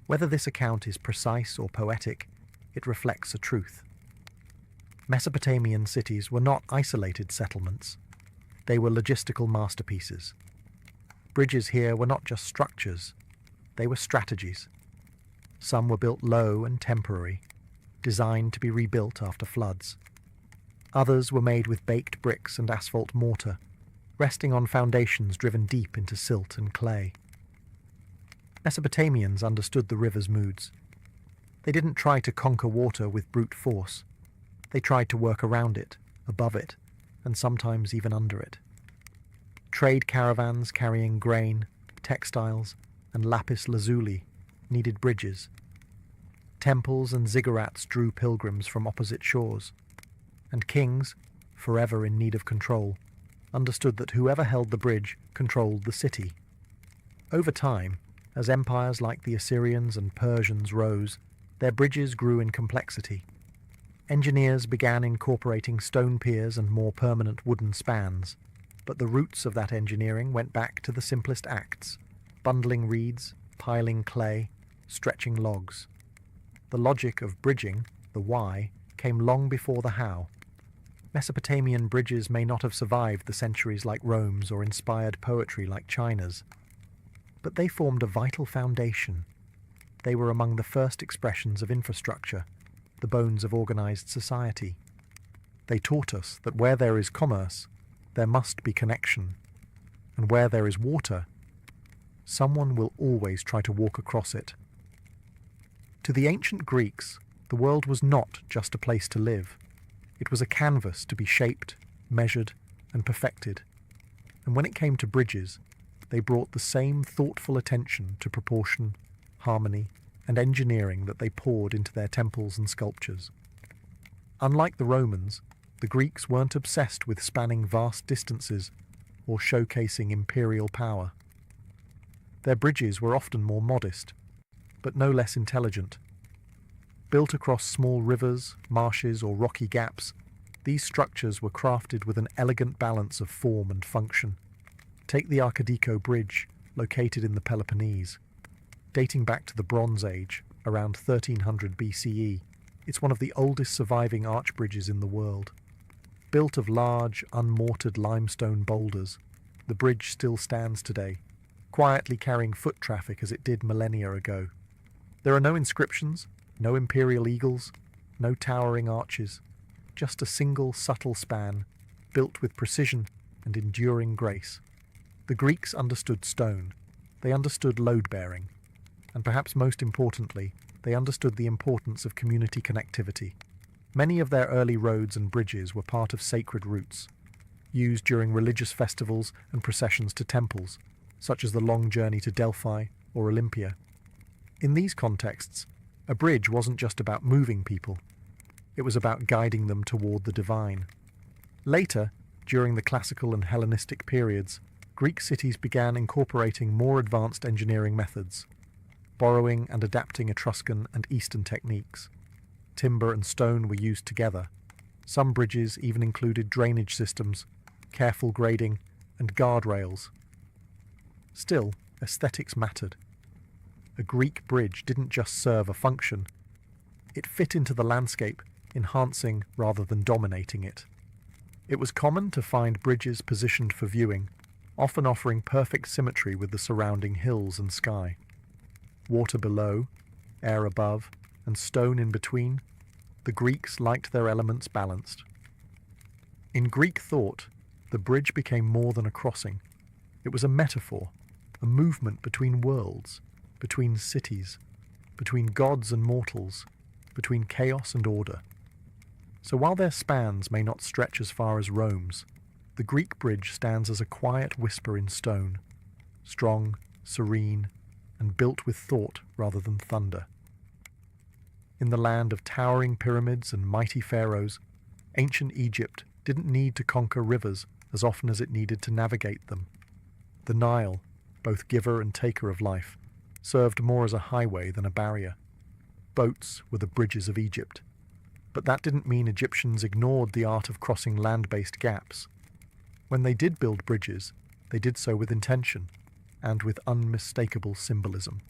Whether this account is precise or poetic, it reflects a truth. Mesopotamian cities were not isolated settlements. They were logistical masterpieces. Bridges here were not just structures, they were strategies. Some were built low and temporary, designed to be rebuilt after floods. Others were made with baked bricks and asphalt mortar, resting on foundations driven deep into silt and clay. Mesopotamians understood the river's moods. They didn't try to conquer water with brute force. They tried to work around it, above it, and sometimes even under it. Trade caravans carrying grain, textiles, and lapis lazuli needed bridges. Temples and ziggurats drew pilgrims from opposite shores, and kings, forever in need of control, understood that whoever held the bridge controlled the city. Over time, as empires like the Assyrians and Persians rose, their bridges grew in complexity. Engineers began incorporating stone piers and more permanent wooden spans, but the roots of that engineering went back to the simplest acts: bundling reeds, piling clay, stretching logs. The logic of bridging, the why, came long before the how. Mesopotamian bridges may not have survived the centuries like Rome's or inspired poetry like China's, but they formed a vital foundation. They were among the first expressions of infrastructure, the bones of organized society. They taught us that where there is commerce, there must be connection, and where there is water, someone will always try to walk across it. To the ancient Greeks, the world was not just a place to live. It was a canvas to be shaped, measured, and perfected. And when it came to bridges, they brought the same thoughtful attention to proportion, harmony, and engineering that they poured into their temples and sculptures. Unlike the Romans, the Greeks weren't obsessed with spanning vast distances or showcasing imperial power. Their bridges were often more modest, but no less intelligent. Built across small rivers, marshes, or rocky gaps, these structures were crafted with an elegant balance of form and function. Take the Arcadico Bridge, located in the Peloponnese. Dating back to the Bronze Age, around 1300 BCE, it's one of the oldest surviving arch bridges in the world. Built of large, unmortared limestone boulders, the bridge still stands today, quietly carrying foot traffic as it did millennia ago. There are no inscriptions, no imperial eagles, no towering arches, just a single subtle span, built with precision and enduring grace. The Greeks understood stone, they understood load-bearing, and perhaps most importantly, they understood the importance of community connectivity. Many of their early roads and bridges were part of sacred routes, used during religious festivals and processions to temples, such as the long journey to Delphi or Olympia. In these contexts, a bridge wasn't just about moving people, it was about guiding them toward the divine. Later, during the classical and Hellenistic periods, Greek cities began incorporating more advanced engineering methods, borrowing and adapting Etruscan and Eastern techniques. Timber and stone were used together. Some bridges even included drainage systems, careful grading, and guardrails. Still, aesthetics mattered. A Greek bridge didn't just serve a function. It fit into the landscape, enhancing rather than dominating it. It was common to find bridges positioned for viewing, often offering perfect symmetry with the surrounding hills and sky. Water below, air above, and stone in between, the Greeks liked their elements balanced. In Greek thought, the bridge became more than a crossing. It was a metaphor, a movement between worlds, between cities, between gods and mortals, between chaos and order. So while their spans may not stretch as far as Rome's, the Greek bridge stands as a quiet whisper in stone, strong, serene, and built with thought rather than thunder. In the land of towering pyramids and mighty pharaohs, ancient Egypt didn't need to conquer rivers as often as it needed to navigate them. The Nile, both giver and taker of life, served more as a highway than a barrier. Boats were the bridges of Egypt. But that didn't mean Egyptians ignored the art of crossing land-based gaps. When they did build bridges, they did so with intention and with unmistakable symbolism.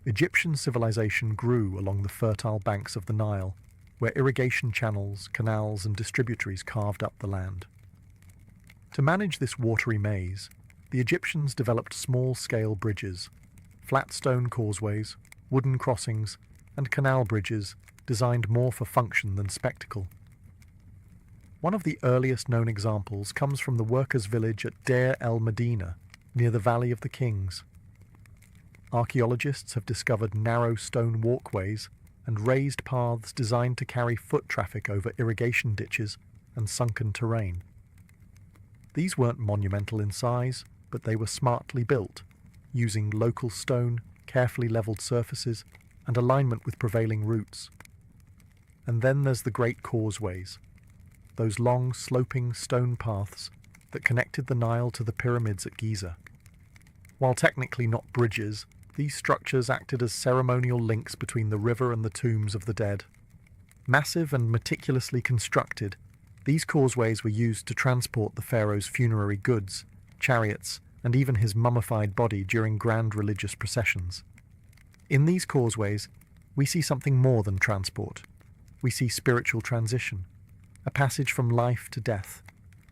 Egyptian civilization grew along the fertile banks of the Nile, where irrigation channels, canals, and distributaries carved up the land. To manage this watery maze, the Egyptians developed small-scale bridges, flat stone causeways, wooden crossings, and canal bridges designed more for function than spectacle. One of the earliest known examples comes from the workers' village at Deir el-Medina, near the Valley of the Kings. Archaeologists have discovered narrow stone walkways and raised paths designed to carry foot traffic over irrigation ditches and sunken terrain. These weren't monumental in size, but they were smartly built, using local stone, carefully leveled surfaces, and alignment with prevailing routes. And then there's the great causeways, those long, sloping stone paths that connected the Nile to the pyramids at Giza. While technically not bridges, these structures acted as ceremonial links between the river and the tombs of the dead. Massive and meticulously constructed, these causeways were used to transport the pharaoh's funerary goods, chariots, and even his mummified body during grand religious processions. In these causeways, we see something more than transport. We see spiritual transition, a passage from life to death,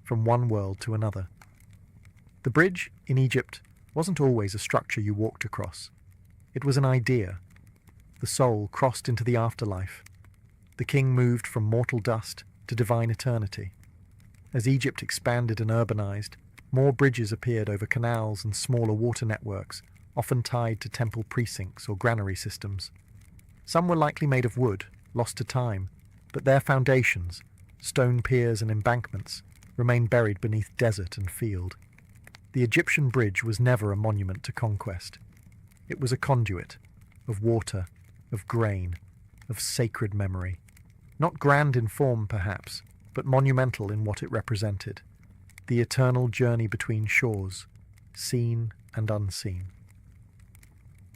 from one world to another. The bridge, in Egypt, wasn't always a structure you walked across. It was an idea. The soul crossed into the afterlife. The king moved from mortal dust to divine eternity. As Egypt expanded and urbanized, more bridges appeared over canals and smaller water networks, often tied to temple precincts or granary systems. Some were likely made of wood, lost to time, but their foundations, stone piers and embankments, remain buried beneath desert and field. The Egyptian bridge was never a monument to conquest. It was a conduit of water, of grain, of sacred memory. Not grand in form, perhaps, but monumental in what it represented. The eternal journey between shores, seen and unseen.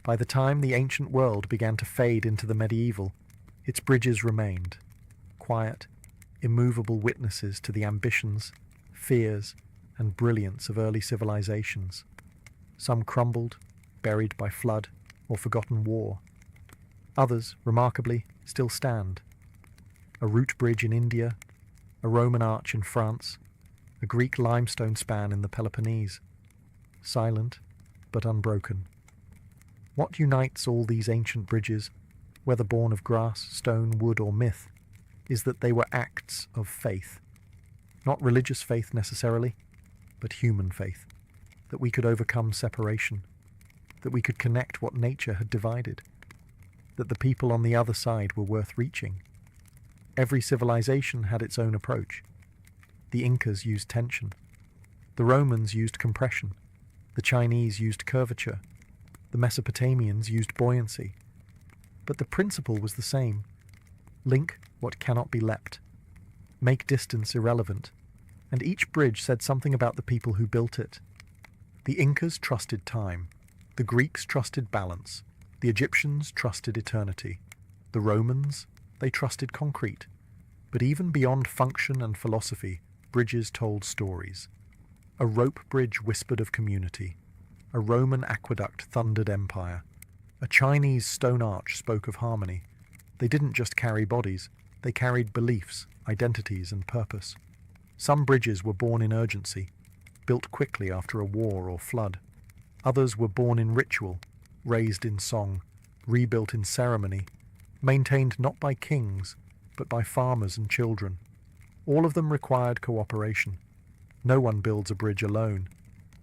By the time the ancient world began to fade into the medieval, its bridges remained, quiet, immovable witnesses to the ambitions, fears, and brilliance of early civilizations. Some crumbled, buried by flood or forgotten war. Others, remarkably, still stand. A root bridge in India, a Roman arch in France, a Greek limestone span in the Peloponnese. Silent, but unbroken. What unites all these ancient bridges, whether born of grass, stone, wood, or myth, is that they were acts of faith. Not religious faith necessarily, but human faith. That we could overcome separation. That we could connect what nature had divided. That the people on the other side were worth reaching. Every civilization had its own approach. The Incas used tension. The Romans used compression. The Chinese used curvature. The Mesopotamians used buoyancy. But the principle was the same. Link what cannot be leapt. Make distance irrelevant. And each bridge said something about the people who built it. The Incas trusted time. The Greeks trusted balance. The Egyptians trusted eternity. The Romans, they trusted concrete. But even beyond function and philosophy, bridges told stories. A rope bridge whispered of community. A Roman aqueduct thundered empire. A Chinese stone arch spoke of harmony. They didn't just carry bodies, they carried beliefs, identities, and purpose. Some bridges were born in urgency, built quickly after a war or flood. Others were born in ritual, raised in song, rebuilt in ceremony, maintained not by kings, but by farmers and children. All of them required cooperation. No one builds a bridge alone.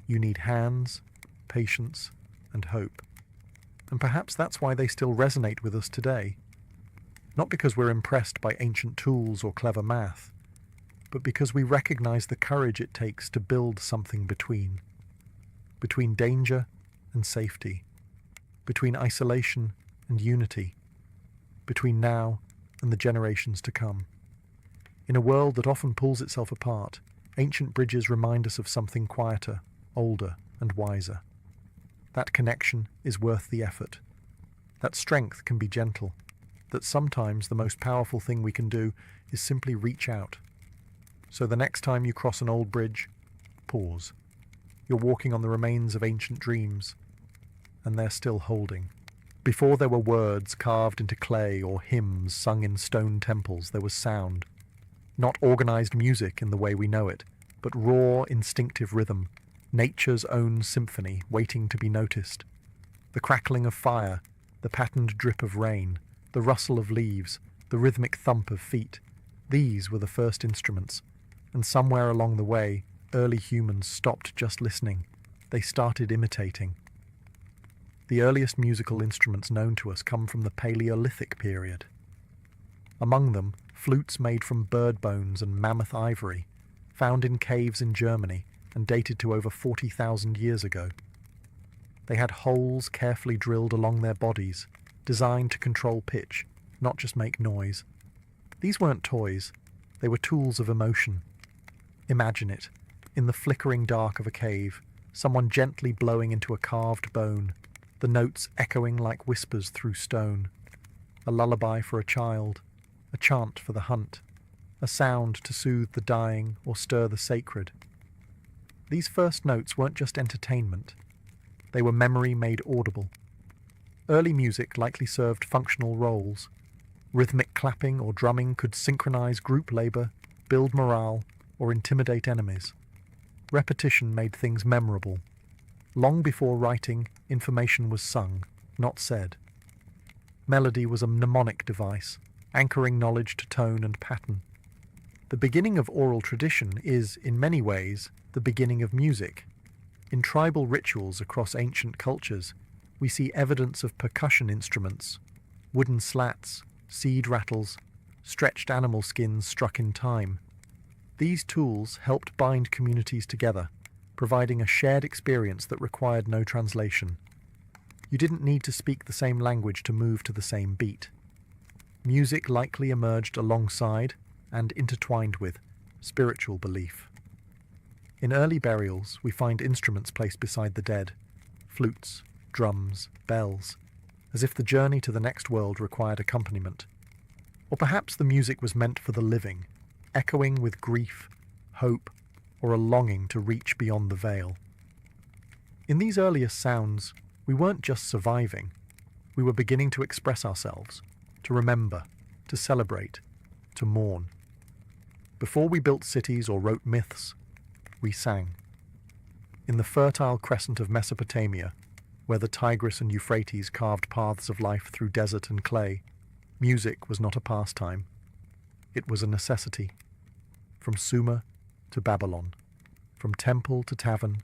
You need hands, patience, and hope. And perhaps that's why they still resonate with us today. Not because we're impressed by ancient tools or clever math, but because we recognize the courage it takes to build something between danger and safety, between isolation and unity, between now and the generations to come. In a world that often pulls itself apart, ancient bridges remind us of something quieter, older, and wiser. That connection is worth the effort. That strength can be gentle. That sometimes the most powerful thing we can do is simply reach out. So the next time you cross an old bridge, pause. You're walking on the remains of ancient dreams, and they're still holding. Before there were words carved into clay or hymns sung in stone temples, there was sound. Not organized music in the way we know it, but raw, instinctive rhythm, nature's own symphony waiting to be noticed. The crackling of fire, the patterned drip of rain, the rustle of leaves, the rhythmic thump of feet. These were the first instruments, and somewhere along the way, early humans stopped just listening. They started imitating. The earliest musical instruments known to us come from the Paleolithic period. Among them, flutes made from bird bones and mammoth ivory, found in caves in Germany and dated to over 40,000 years ago. They had holes carefully drilled along their bodies, designed to control pitch, not just make noise. These weren't toys, they were tools of emotion. Imagine it, in the flickering dark of a cave, someone gently blowing into a carved bone, the notes echoing like whispers through stone. A lullaby for a child, a chant for the hunt, a sound to soothe the dying or stir the sacred. These first notes weren't just entertainment, they were memory made audible. Early music likely served functional roles. Rhythmic clapping or drumming could synchronize group labor, build morale, or intimidate enemies. Repetition made things memorable. Long before writing, information was sung, not said. Melody was a mnemonic device, anchoring knowledge to tone and pattern. The beginning of oral tradition is, in many ways, the beginning of music. In tribal rituals across ancient cultures, we see evidence of percussion instruments, wooden slats, seed rattles, stretched animal skins struck in time. These tools helped bind communities together, providing a shared experience that required no translation. You didn't need to speak the same language to move to the same beat. Music likely emerged alongside and intertwined with spiritual belief. In early burials, we find instruments placed beside the dead, flutes, drums, bells, as if the journey to the next world required accompaniment. Or perhaps the music was meant for the living, echoing with grief, hope, or a longing to reach beyond the veil. In these earliest sounds, we weren't just surviving, we were beginning to express ourselves, to remember, to celebrate, to mourn. Before we built cities or wrote myths, we sang. In the fertile crescent of Mesopotamia, where the Tigris and Euphrates carved paths of life through desert and clay, music was not a pastime. It was a necessity. From Sumer to Babylon, from temple to tavern,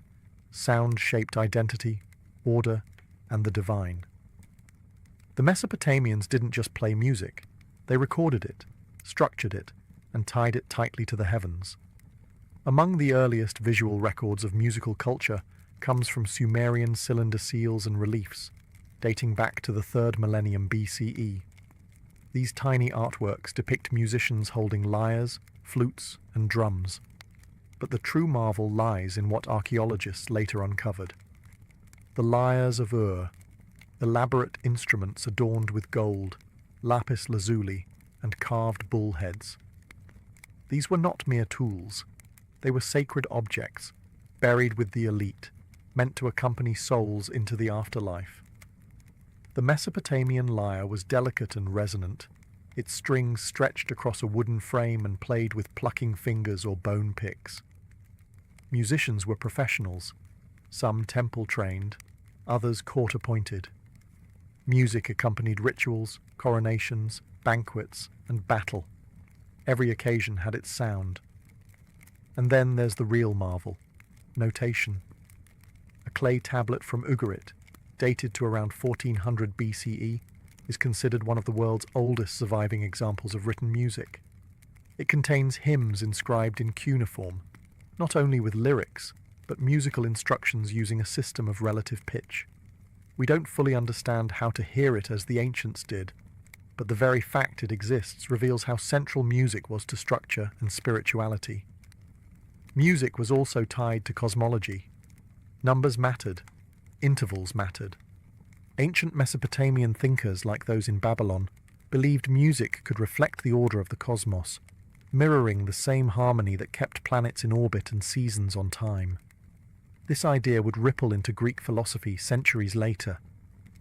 sound shaped identity, order, and the divine. The Mesopotamians didn't just play music, they recorded it, structured it, and tied it tightly to the heavens. Among the earliest visual records of musical culture comes from Sumerian cylinder seals and reliefs, dating back to the 3rd millennium BCE. These tiny artworks depict musicians holding lyres, flutes, and drums. But the true marvel lies in what archaeologists later uncovered. The lyres of Ur, elaborate instruments adorned with gold, lapis lazuli, and carved bull heads. These were not mere tools. They were sacred objects, buried with the elite, meant to accompany souls into the afterlife. The Mesopotamian lyre was delicate and resonant, its strings stretched across a wooden frame and played with plucking fingers or bone picks. Musicians were professionals, some temple-trained, others court-appointed. Music accompanied rituals, coronations, banquets, and battle. Every occasion had its sound. And then there's the real marvel: notation. A clay tablet from Ugarit, dated to around 1400 BCE, is considered one of the world's oldest surviving examples of written music. It contains hymns inscribed in cuneiform, not only with lyrics, but musical instructions using a system of relative pitch. We don't fully understand how to hear it as the ancients did, but the very fact it exists reveals how central music was to structure and spirituality. Music was also tied to cosmology. Numbers mattered, intervals mattered. Ancient Mesopotamian thinkers, like those in Babylon, believed music could reflect the order of the cosmos, mirroring the same harmony that kept planets in orbit and seasons on time. This idea would ripple into Greek philosophy centuries later.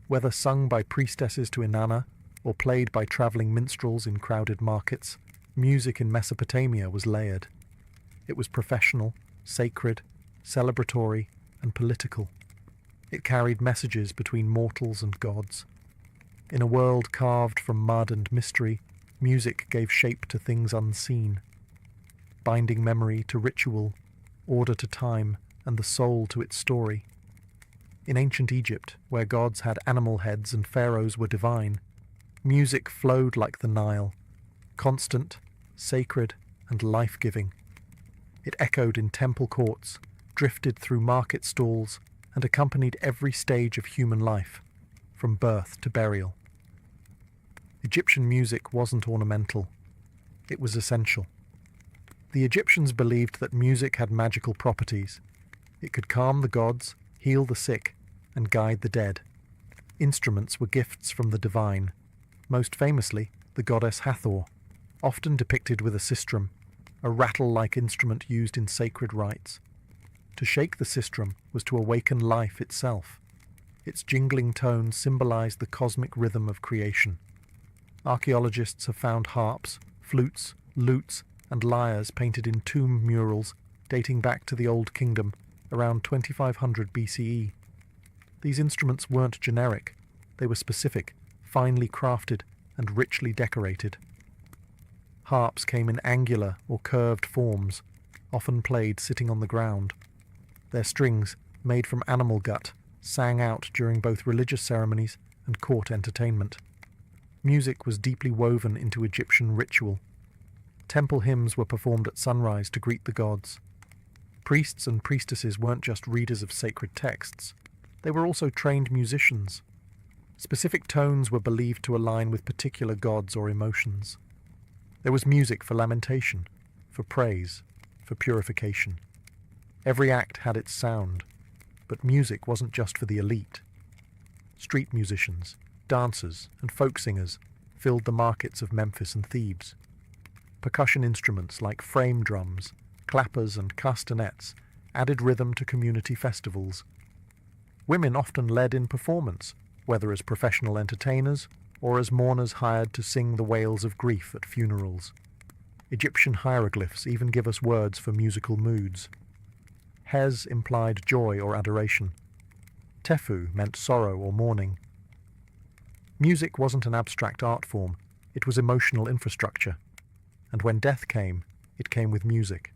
Whether sung by priestesses to Inanna or played by travelling minstrels in crowded markets, music in Mesopotamia was layered. It was professional, sacred, celebratory, and political. It carried messages between mortals and gods. In a world carved from mud and mystery, music gave shape to things unseen, binding memory to ritual, order to time, and the soul to its story. In ancient Egypt, where gods had animal heads and pharaohs were divine, music flowed like the Nile, constant, sacred, and life-giving. It echoed in temple courts, drifted through market stalls, and accompanied every stage of human life, from birth to burial. Egyptian music wasn't ornamental. It was essential. The Egyptians believed that music had magical properties. It could calm the gods, heal the sick, and guide the dead. Instruments were gifts from the divine, most famously the goddess Hathor, often depicted with a sistrum, a rattle-like instrument used in sacred rites. To shake the sistrum was to awaken life itself. Its jingling tones symbolized the cosmic rhythm of creation. Archaeologists have found harps, flutes, lutes, and lyres painted in tomb murals dating back to the Old Kingdom, around 2500 BCE. These instruments weren't generic. They were specific, finely crafted, and richly decorated. Harps came in angular or curved forms, often played sitting on the ground. Their strings, made from animal gut, sang out during both religious ceremonies and court entertainment. Music was deeply woven into Egyptian ritual. Temple hymns were performed at sunrise to greet the gods. Priests and priestesses weren't just readers of sacred texts. They were also trained musicians. Specific tones were believed to align with particular gods or emotions. There was music for lamentation, for praise, for purification. Every act had its sound, but music wasn't just for the elite. Street musicians, dancers, and folk singers filled the markets of Memphis and Thebes. Percussion instruments like frame drums, clappers, and castanets added rhythm to community festivals. Women often led in performance, whether as professional entertainers or as mourners hired to sing the wails of grief at funerals. Egyptian hieroglyphs even give us words for musical moods. Hes implied joy or adoration. Tefu meant sorrow or mourning. Music wasn't an abstract art form, it was emotional infrastructure. And when death came, it came with music.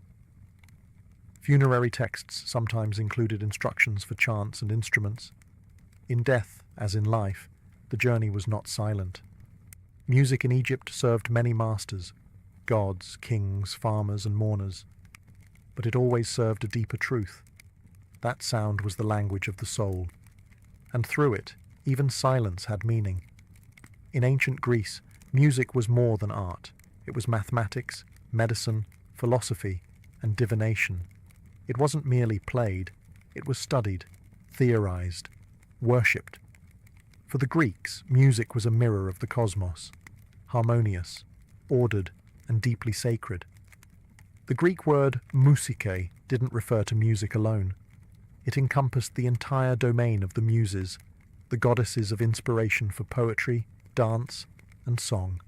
Funerary texts sometimes included instructions for chants and instruments. In death, as in life, the journey was not silent. Music in Egypt served many masters, gods, kings, farmers, and mourners. But it always served a deeper truth. That sound was the language of the soul. And through it, even silence had meaning. In ancient Greece, music was more than art. It was mathematics, medicine, philosophy, and divination. It wasn't merely played, it was studied, theorized, worshipped. For the Greeks, music was a mirror of the cosmos, harmonious, ordered, and deeply sacred. The Greek word musike didn't refer to music alone. It encompassed the entire domain of the muses, the goddesses of inspiration for poetry, dance, and song.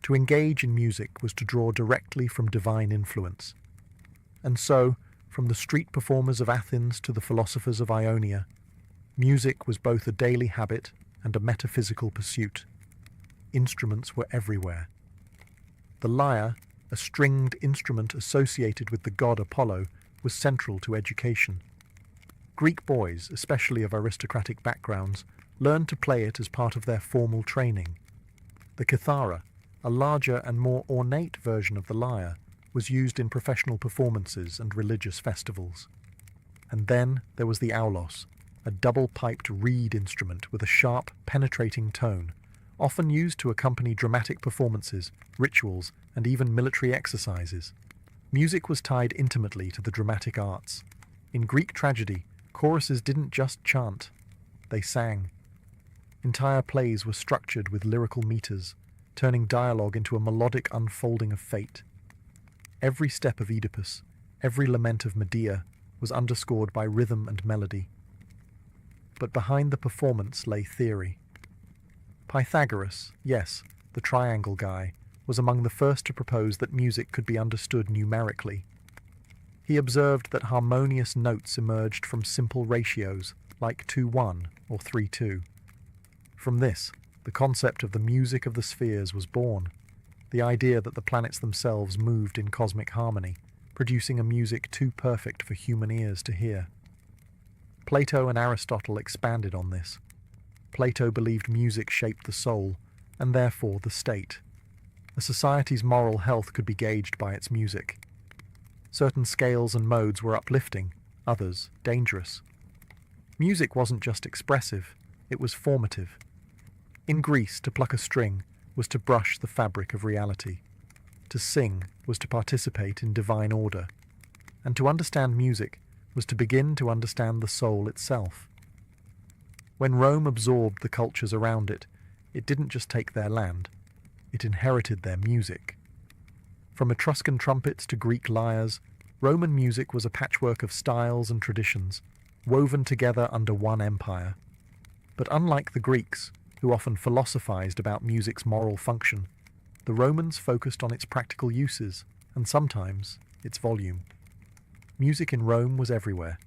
To engage in music was to draw directly from divine influence. And so, from the street performers of Athens to the philosophers of Ionia, music was both a daily habit and a metaphysical pursuit. Instruments were everywhere. The lyre, a stringed instrument associated with the god Apollo, was central to education. Greek boys, especially of aristocratic backgrounds, learned to play it as part of their formal training. The kithara, a larger and more ornate version of the lyre, was used in professional performances and religious festivals. And then there was the aulos, a double-piped reed instrument with a sharp, penetrating tone, often used to accompany dramatic performances, rituals, and even military exercises. Music was tied intimately to the dramatic arts. In Greek tragedy, choruses didn't just chant, they sang. Entire plays were structured with lyrical meters, turning dialogue into a melodic unfolding of fate. Every step of Oedipus, every lament of Medea, was underscored by rhythm and melody. But behind the performance lay theory. Pythagoras, yes, the triangle guy, was among the first to propose that music could be understood numerically. He observed that harmonious notes emerged from simple ratios, like 2-1 or 3-2. From this, the concept of the music of the spheres was born, the idea that the planets themselves moved in cosmic harmony, producing a music too perfect for human ears to hear. Plato and Aristotle expanded on this. Plato believed music shaped the soul, and therefore the state. A society's moral health could be gauged by its music. Certain scales and modes were uplifting, others dangerous. Music wasn't just expressive, it was formative. In Greece, to pluck a string was to brush the fabric of reality. To sing was to participate in divine order. And to understand music was to begin to understand the soul itself. When Rome absorbed the cultures around it, it didn't just take their land, it inherited their music. From Etruscan trumpets to Greek lyres, Roman music was a patchwork of styles and traditions, woven together under one empire. But unlike the Greeks, who often philosophized about music's moral function, the Romans focused on its practical uses, and sometimes its volume. Music in Rome was everywhere.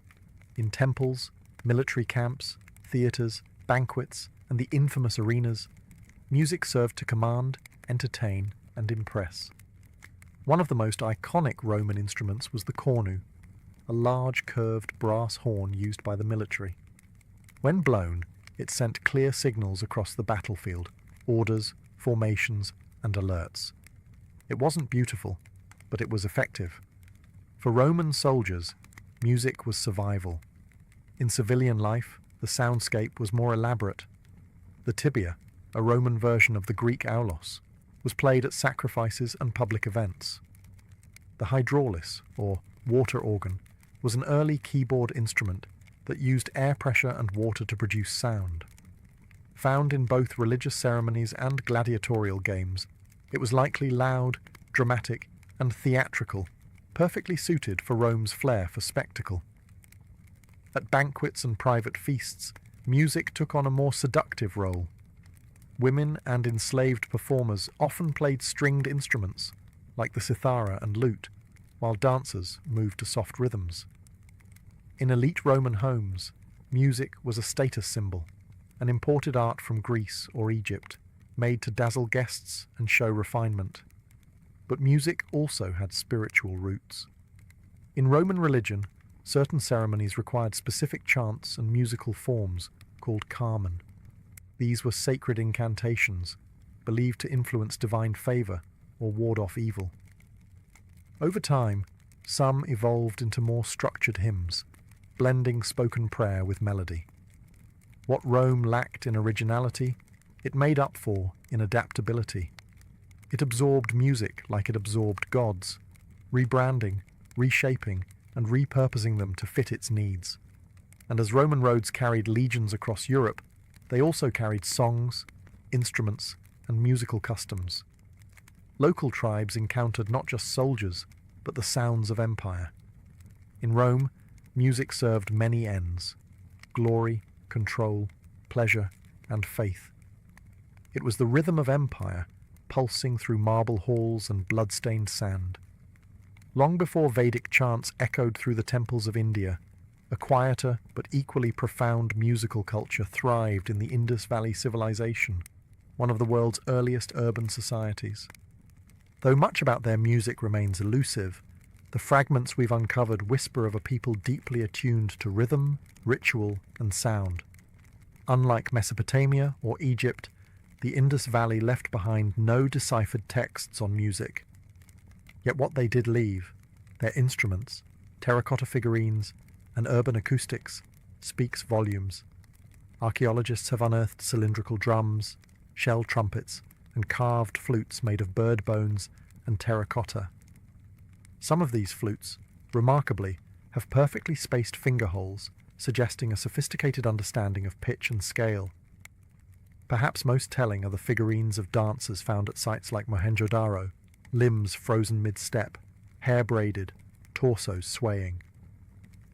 In temples, military camps, theatres, banquets, and the infamous arenas, music served to command, entertain, and impress. One of the most iconic Roman instruments was the cornu, a large curved brass horn used by the military. When blown, it sent clear signals across the battlefield, orders, formations, and alerts. It wasn't beautiful, but it was effective. For Roman soldiers, music was survival. In civilian life, the soundscape was more elaborate. The tibia, a Roman version of the Greek aulos, was played at sacrifices and public events. The hydraulis, or water organ, was an early keyboard instrument that used air pressure and water to produce sound. Found in both religious ceremonies and gladiatorial games, it was likely loud, dramatic, and theatrical, perfectly suited for Rome's flair for spectacle. At banquets and private feasts, music took on a more seductive role. Women and enslaved performers often played stringed instruments, like the cithara and lute, while dancers moved to soft rhythms. In elite Roman homes, music was a status symbol, an imported art from Greece or Egypt, made to dazzle guests and show refinement. But music also had spiritual roots. In Roman religion, certain ceremonies required specific chants and musical forms called carmen. These were sacred incantations, believed to influence divine favor or ward off evil. Over time, some evolved into more structured hymns, blending spoken prayer with melody. What Rome lacked in originality, it made up for in adaptability. It absorbed music like it absorbed gods, rebranding, reshaping, and repurposing them to fit its needs. And as Roman roads carried legions across Europe, they also carried songs, instruments, and musical customs. Local tribes encountered not just soldiers, but the sounds of empire. In Rome, music served many ends: glory, control, pleasure, and faith. It was the rhythm of empire, pulsing through marble halls and blood-stained sand. Long before Vedic chants echoed through the temples of India, a quieter but equally profound musical culture thrived in the Indus Valley Civilization, one of the world's earliest urban societies. Though much about their music remains elusive, the fragments we've uncovered whisper of a people deeply attuned to rhythm, ritual, and sound. Unlike Mesopotamia or Egypt, the Indus Valley left behind no deciphered texts on music. Yet what they did leave, their instruments, terracotta figurines, and urban acoustics, speaks volumes. Archaeologists have unearthed cylindrical drums, shell trumpets, and carved flutes made of bird bones and terracotta. Some of these flutes, remarkably, have perfectly spaced finger holes, suggesting a sophisticated understanding of pitch and scale. Perhaps most telling are the figurines of dancers found at sites like Mohenjo-daro, limbs frozen mid-step, hair braided, torsos swaying.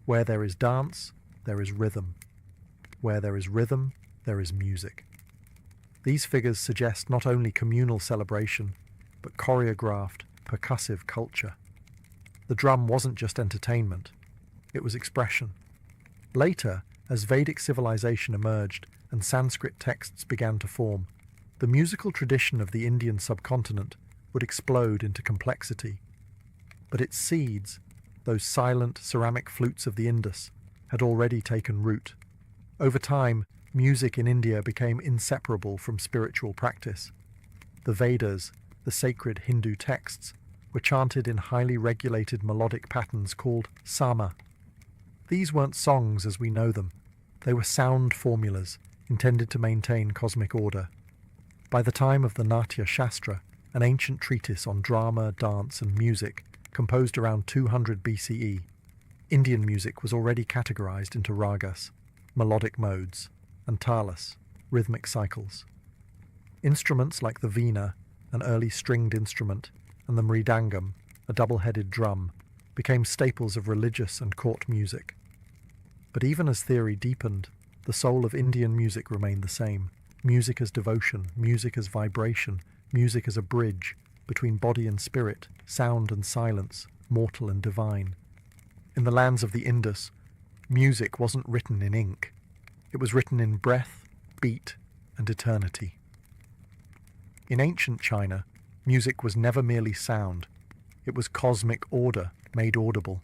Where there is dance, there is rhythm. Where there is rhythm, there is music. These figures suggest not only communal celebration, but choreographed, percussive culture. The drum wasn't just entertainment, it was expression. Later, as Vedic civilization emerged and Sanskrit texts began to form, the musical tradition of the Indian subcontinent would explode into complexity. But its seeds, those silent ceramic flutes of the Indus, had already taken root. Over time, music in India became inseparable from spiritual practice. The Vedas, the sacred Hindu texts, were chanted in highly regulated melodic patterns called sama. These weren't songs as we know them. They were sound formulas intended to maintain cosmic order. By the time of the Natya Shastra, an ancient treatise on drama, dance, and music, composed around 200 BCE, Indian music was already categorized into ragas, melodic modes, and talas, rhythmic cycles. Instruments like the veena, an early stringed instrument, and the mridangam, a double-headed drum, became staples of religious and court music. But even as theory deepened, the soul of Indian music remained the same. Music as devotion, music as vibration, music as a bridge between body and spirit, sound and silence, mortal and divine. In the lands of the Indus, music wasn't written in ink. It was written in breath, beat, and eternity. In ancient China, music was never merely sound. It was cosmic order made audible.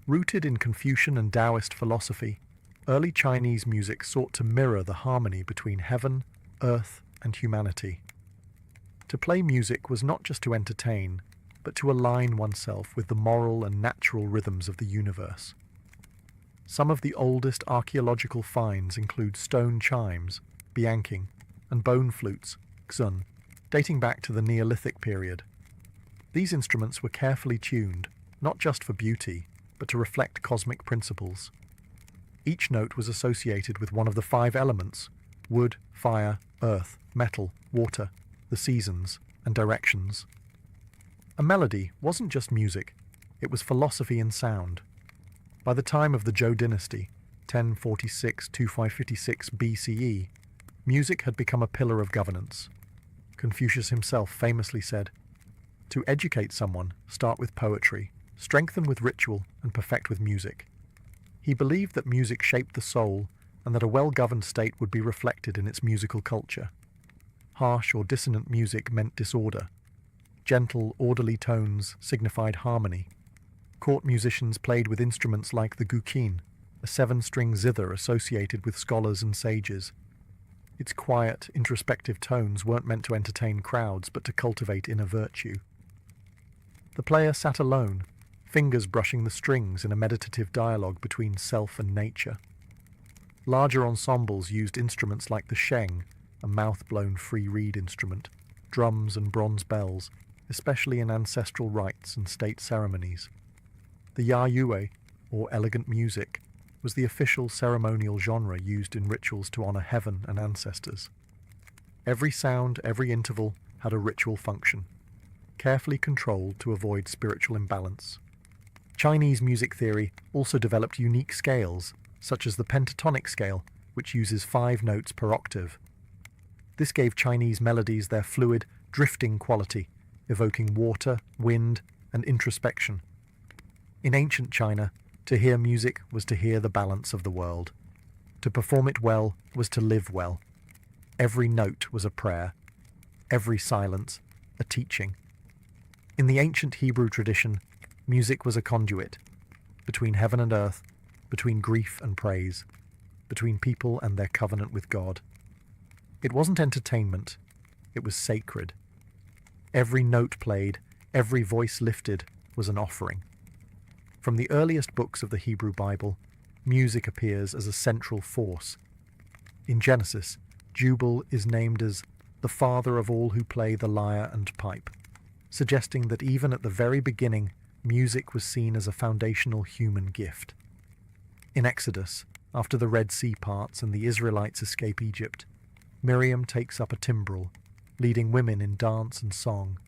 Rooted in Confucian and Taoist philosophy, early Chinese music sought to mirror the harmony between heaven, earth, and humanity. To play music was not just to entertain, but to align oneself with the moral and natural rhythms of the universe. Some of the oldest archaeological finds include stone chimes, bianking, and bone flutes, xun, dating back to the Neolithic period. These instruments were carefully tuned, not just for beauty, but to reflect cosmic principles. Each note was associated with one of the 5 elements: wood, fire, earth, metal, water, the seasons, and directions. A melody wasn't just music, it was philosophy and sound. By the time of the Zhou dynasty, 1046–2556 BCE, music had become a pillar of governance. Confucius himself famously said, "To educate someone, start with poetry, strengthen with ritual, and perfect with music." He believed that music shaped the soul and that a well-governed state would be reflected in its musical culture. Harsh or dissonant music meant disorder. Gentle, orderly tones signified harmony. Court musicians played with instruments like the guqin, a 7-string zither associated with scholars and sages. Its quiet, introspective tones weren't meant to entertain crowds, but to cultivate inner virtue. The player sat alone, fingers brushing the strings in a meditative dialogue between self and nature. Larger ensembles used instruments like the sheng, a mouth-blown free reed instrument, drums and bronze bells, especially in ancestral rites and state ceremonies. The ya-yue, or elegant music, was the official ceremonial genre used in rituals to honor heaven and ancestors. Every sound, every interval, had a ritual function, carefully controlled to avoid spiritual imbalance. Chinese music theory also developed unique scales, such as the pentatonic scale, which uses 5 notes per octave. This gave Chinese melodies their fluid, drifting quality, evoking water, wind, and introspection. In ancient China, to hear music was to hear the balance of the world. To perform it well was to live well. Every note was a prayer. Every silence, a teaching. In the ancient Hebrew tradition, music was a conduit between heaven and earth, between grief and praise, between people and their covenant with God. It wasn't entertainment, it was sacred. Every note played, every voice lifted was an offering. From the earliest books of the Hebrew Bible, music appears as a central force. In Genesis, Jubal is named as the father of all who play the lyre and pipe, suggesting that even at the very beginning, music was seen as a foundational human gift. In Exodus, after the Red Sea parts and the Israelites escape Egypt, Miriam takes up a timbrel, leading women in dance and song,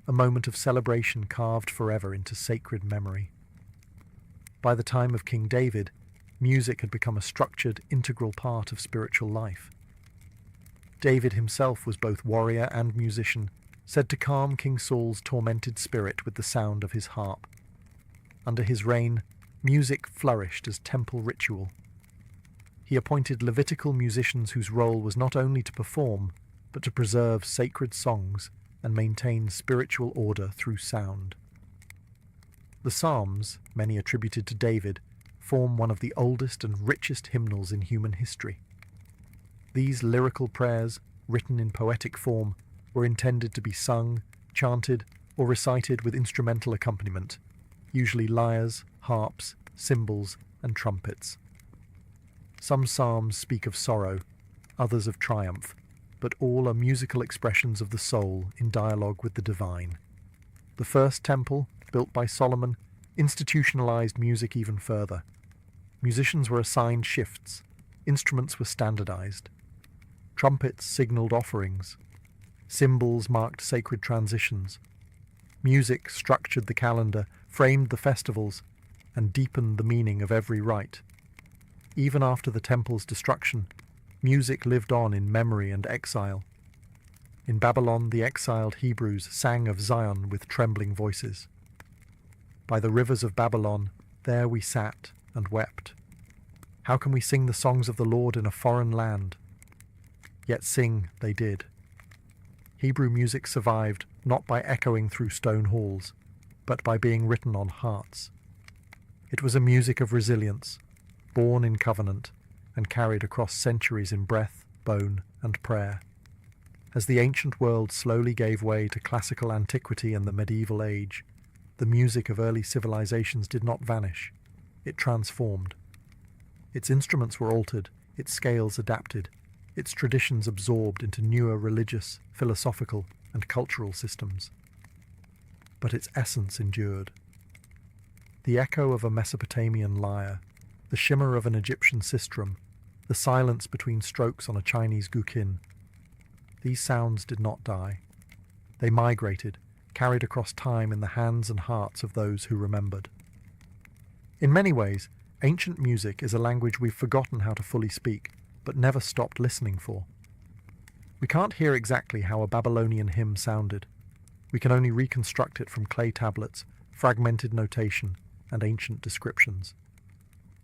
a moment of celebration carved forever into sacred memory. By the time of King David, music had become a structured, integral part of spiritual life. David himself was both warrior and musician, said to calm King Saul's tormented spirit with the sound of his harp. Under his reign, music flourished as temple ritual. He appointed Levitical musicians whose role was not only to perform, but to preserve sacred songs and maintain spiritual order through sound. The Psalms, many attributed to David, form one of the oldest and richest hymnals in human history. These lyrical prayers, written in poetic form, were intended to be sung, chanted, or recited with instrumental accompaniment, usually lyres, harps, cymbals, and trumpets. Some psalms speak of sorrow, others of triumph, but all are musical expressions of the soul in dialogue with the divine. The first temple, built by Solomon, institutionalized music even further. Musicians were assigned shifts, instruments were standardized. Trumpets signaled offerings. Cymbals marked sacred transitions. Music structured the calendar, framed the festivals, and deepened the meaning of every rite. Even after the temple's destruction, music lived on in memory and exile. In Babylon, the exiled Hebrews sang of Zion with trembling voices. By the rivers of Babylon, there we sat and wept. How can we sing the songs of the Lord in a foreign land? Yet sing they did. Hebrew music survived not by echoing through stone halls, but by being written on hearts. It was a music of resilience, born in covenant, and carried across centuries in breath, bone, and prayer. As the ancient world slowly gave way to classical antiquity and the medieval age, the music of early civilizations did not vanish. It transformed. Its instruments were altered, its scales adapted, its traditions absorbed into newer religious, philosophical, and cultural systems. But its essence endured. The echo of a Mesopotamian lyre, the shimmer of an Egyptian sistrum, the silence between strokes on a Chinese guqin. These sounds did not die. They migrated, carried across time in the hands and hearts of those who remembered. In many ways, ancient music is a language we've forgotten how to fully speak, but never stopped listening for. We can't hear exactly how a Babylonian hymn sounded. We can only reconstruct it from clay tablets, fragmented notation, and ancient descriptions.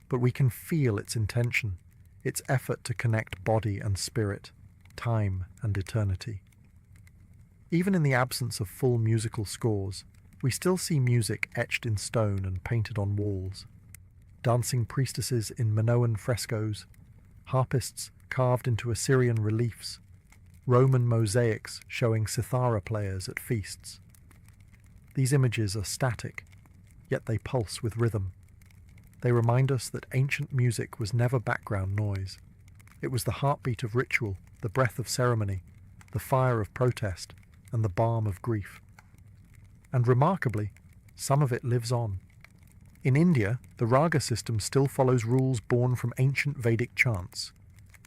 But we can feel its intention, its effort to connect body and spirit, time and eternity. Even in the absence of full musical scores, we still see music etched in stone and painted on walls. Dancing priestesses in Minoan frescoes, harpists carved into Assyrian reliefs, Roman mosaics showing cithara players at feasts. These images are static, yet they pulse with rhythm. They remind us that ancient music was never background noise. It was the heartbeat of ritual, the breath of ceremony, the fire of protest, and the balm of grief. And remarkably, some of it lives on. In India, the raga system still follows rules born from ancient Vedic chants.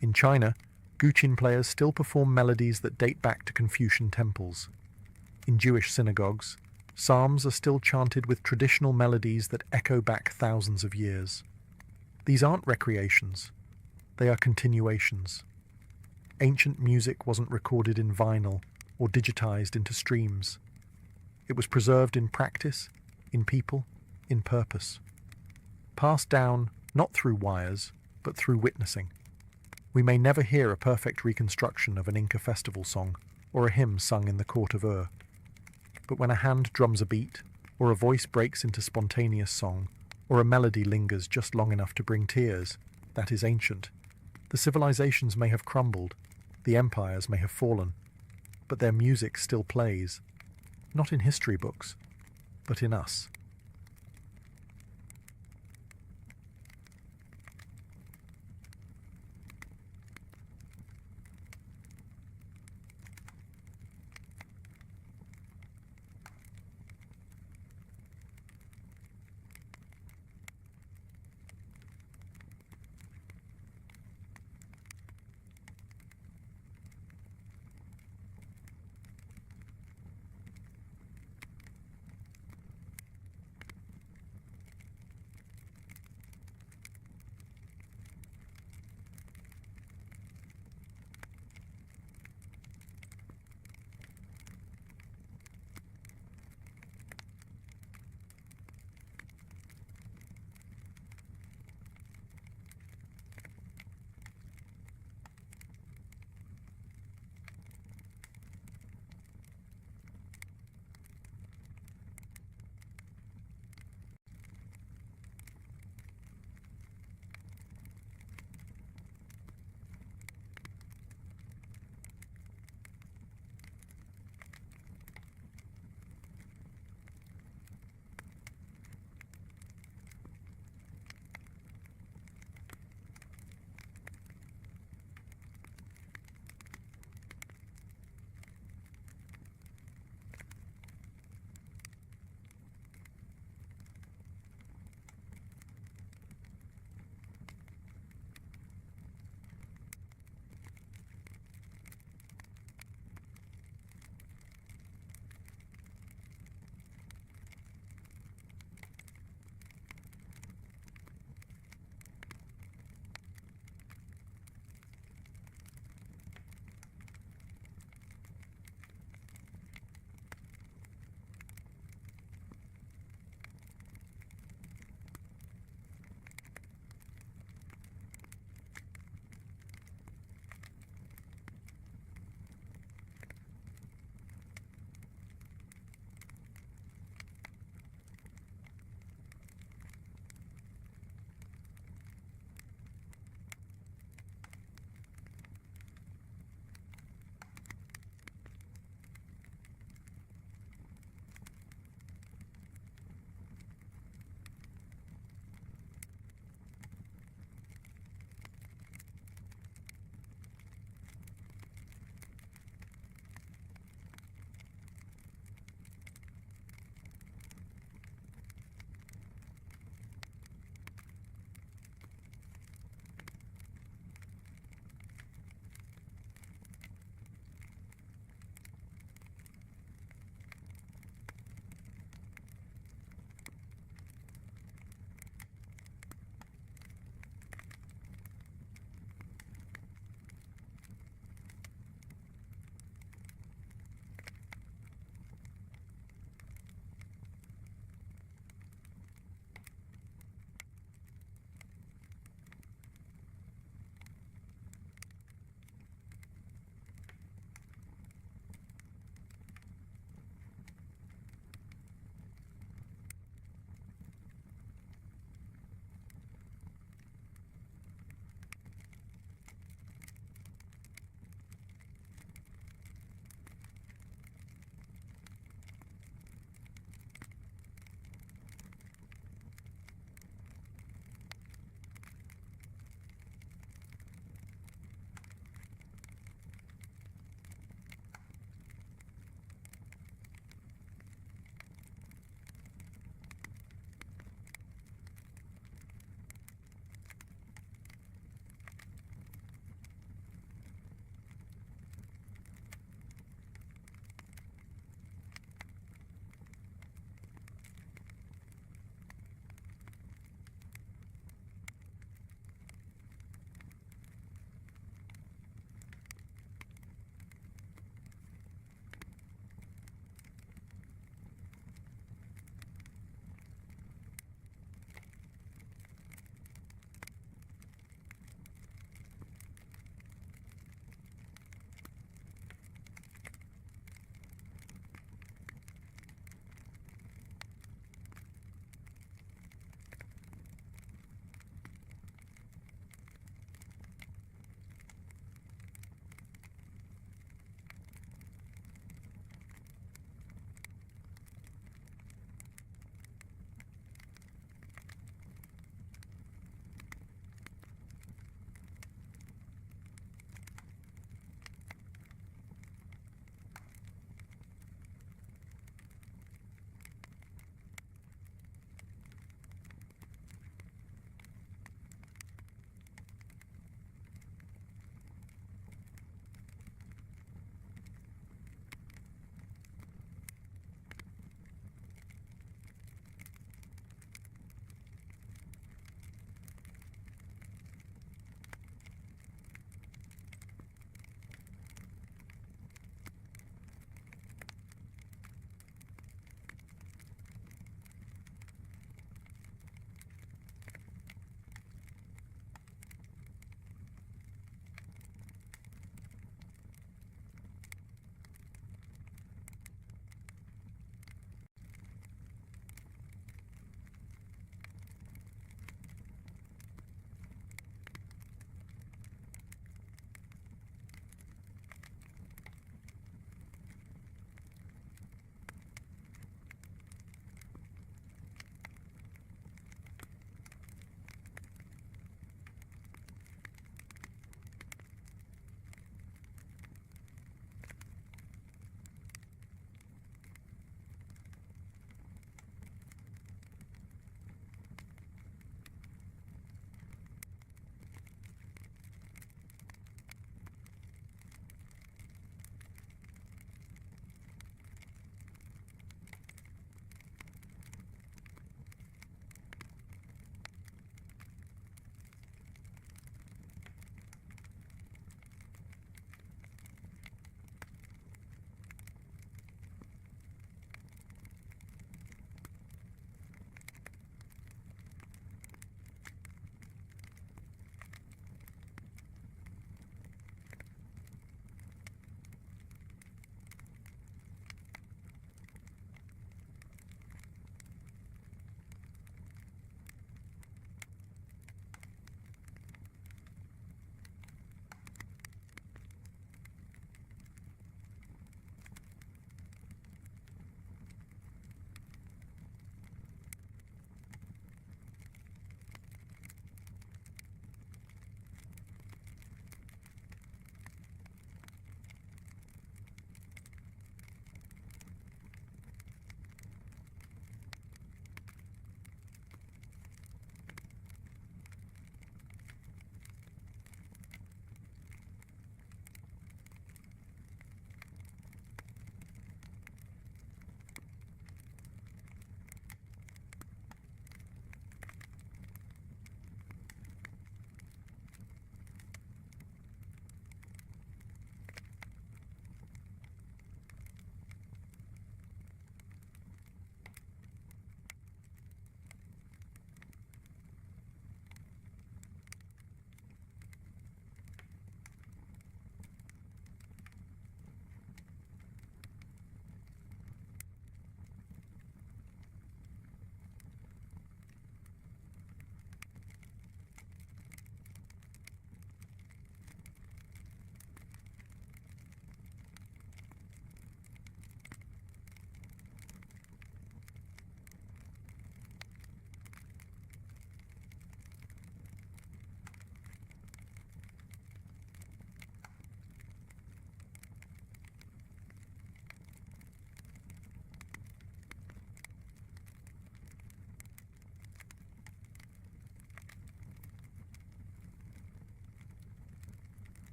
In China, guqin players still perform melodies that date back to Confucian temples. In Jewish synagogues, psalms are still chanted with traditional melodies that echo back thousands of years. These aren't recreations, they are continuations. Ancient music wasn't recorded in vinyl or digitized into streams. It was preserved in practice, in people, in purpose. Passed down not through wires, but through witnessing. We may never hear a perfect reconstruction of an Inca festival song or a hymn sung in the court of Ur, But when a hand drums a beat, or a voice breaks into spontaneous song, or a melody lingers just long enough to bring tears, that is ancient. The civilizations may have crumbled, the empires may have fallen, but their music still plays, not in history books, but in us.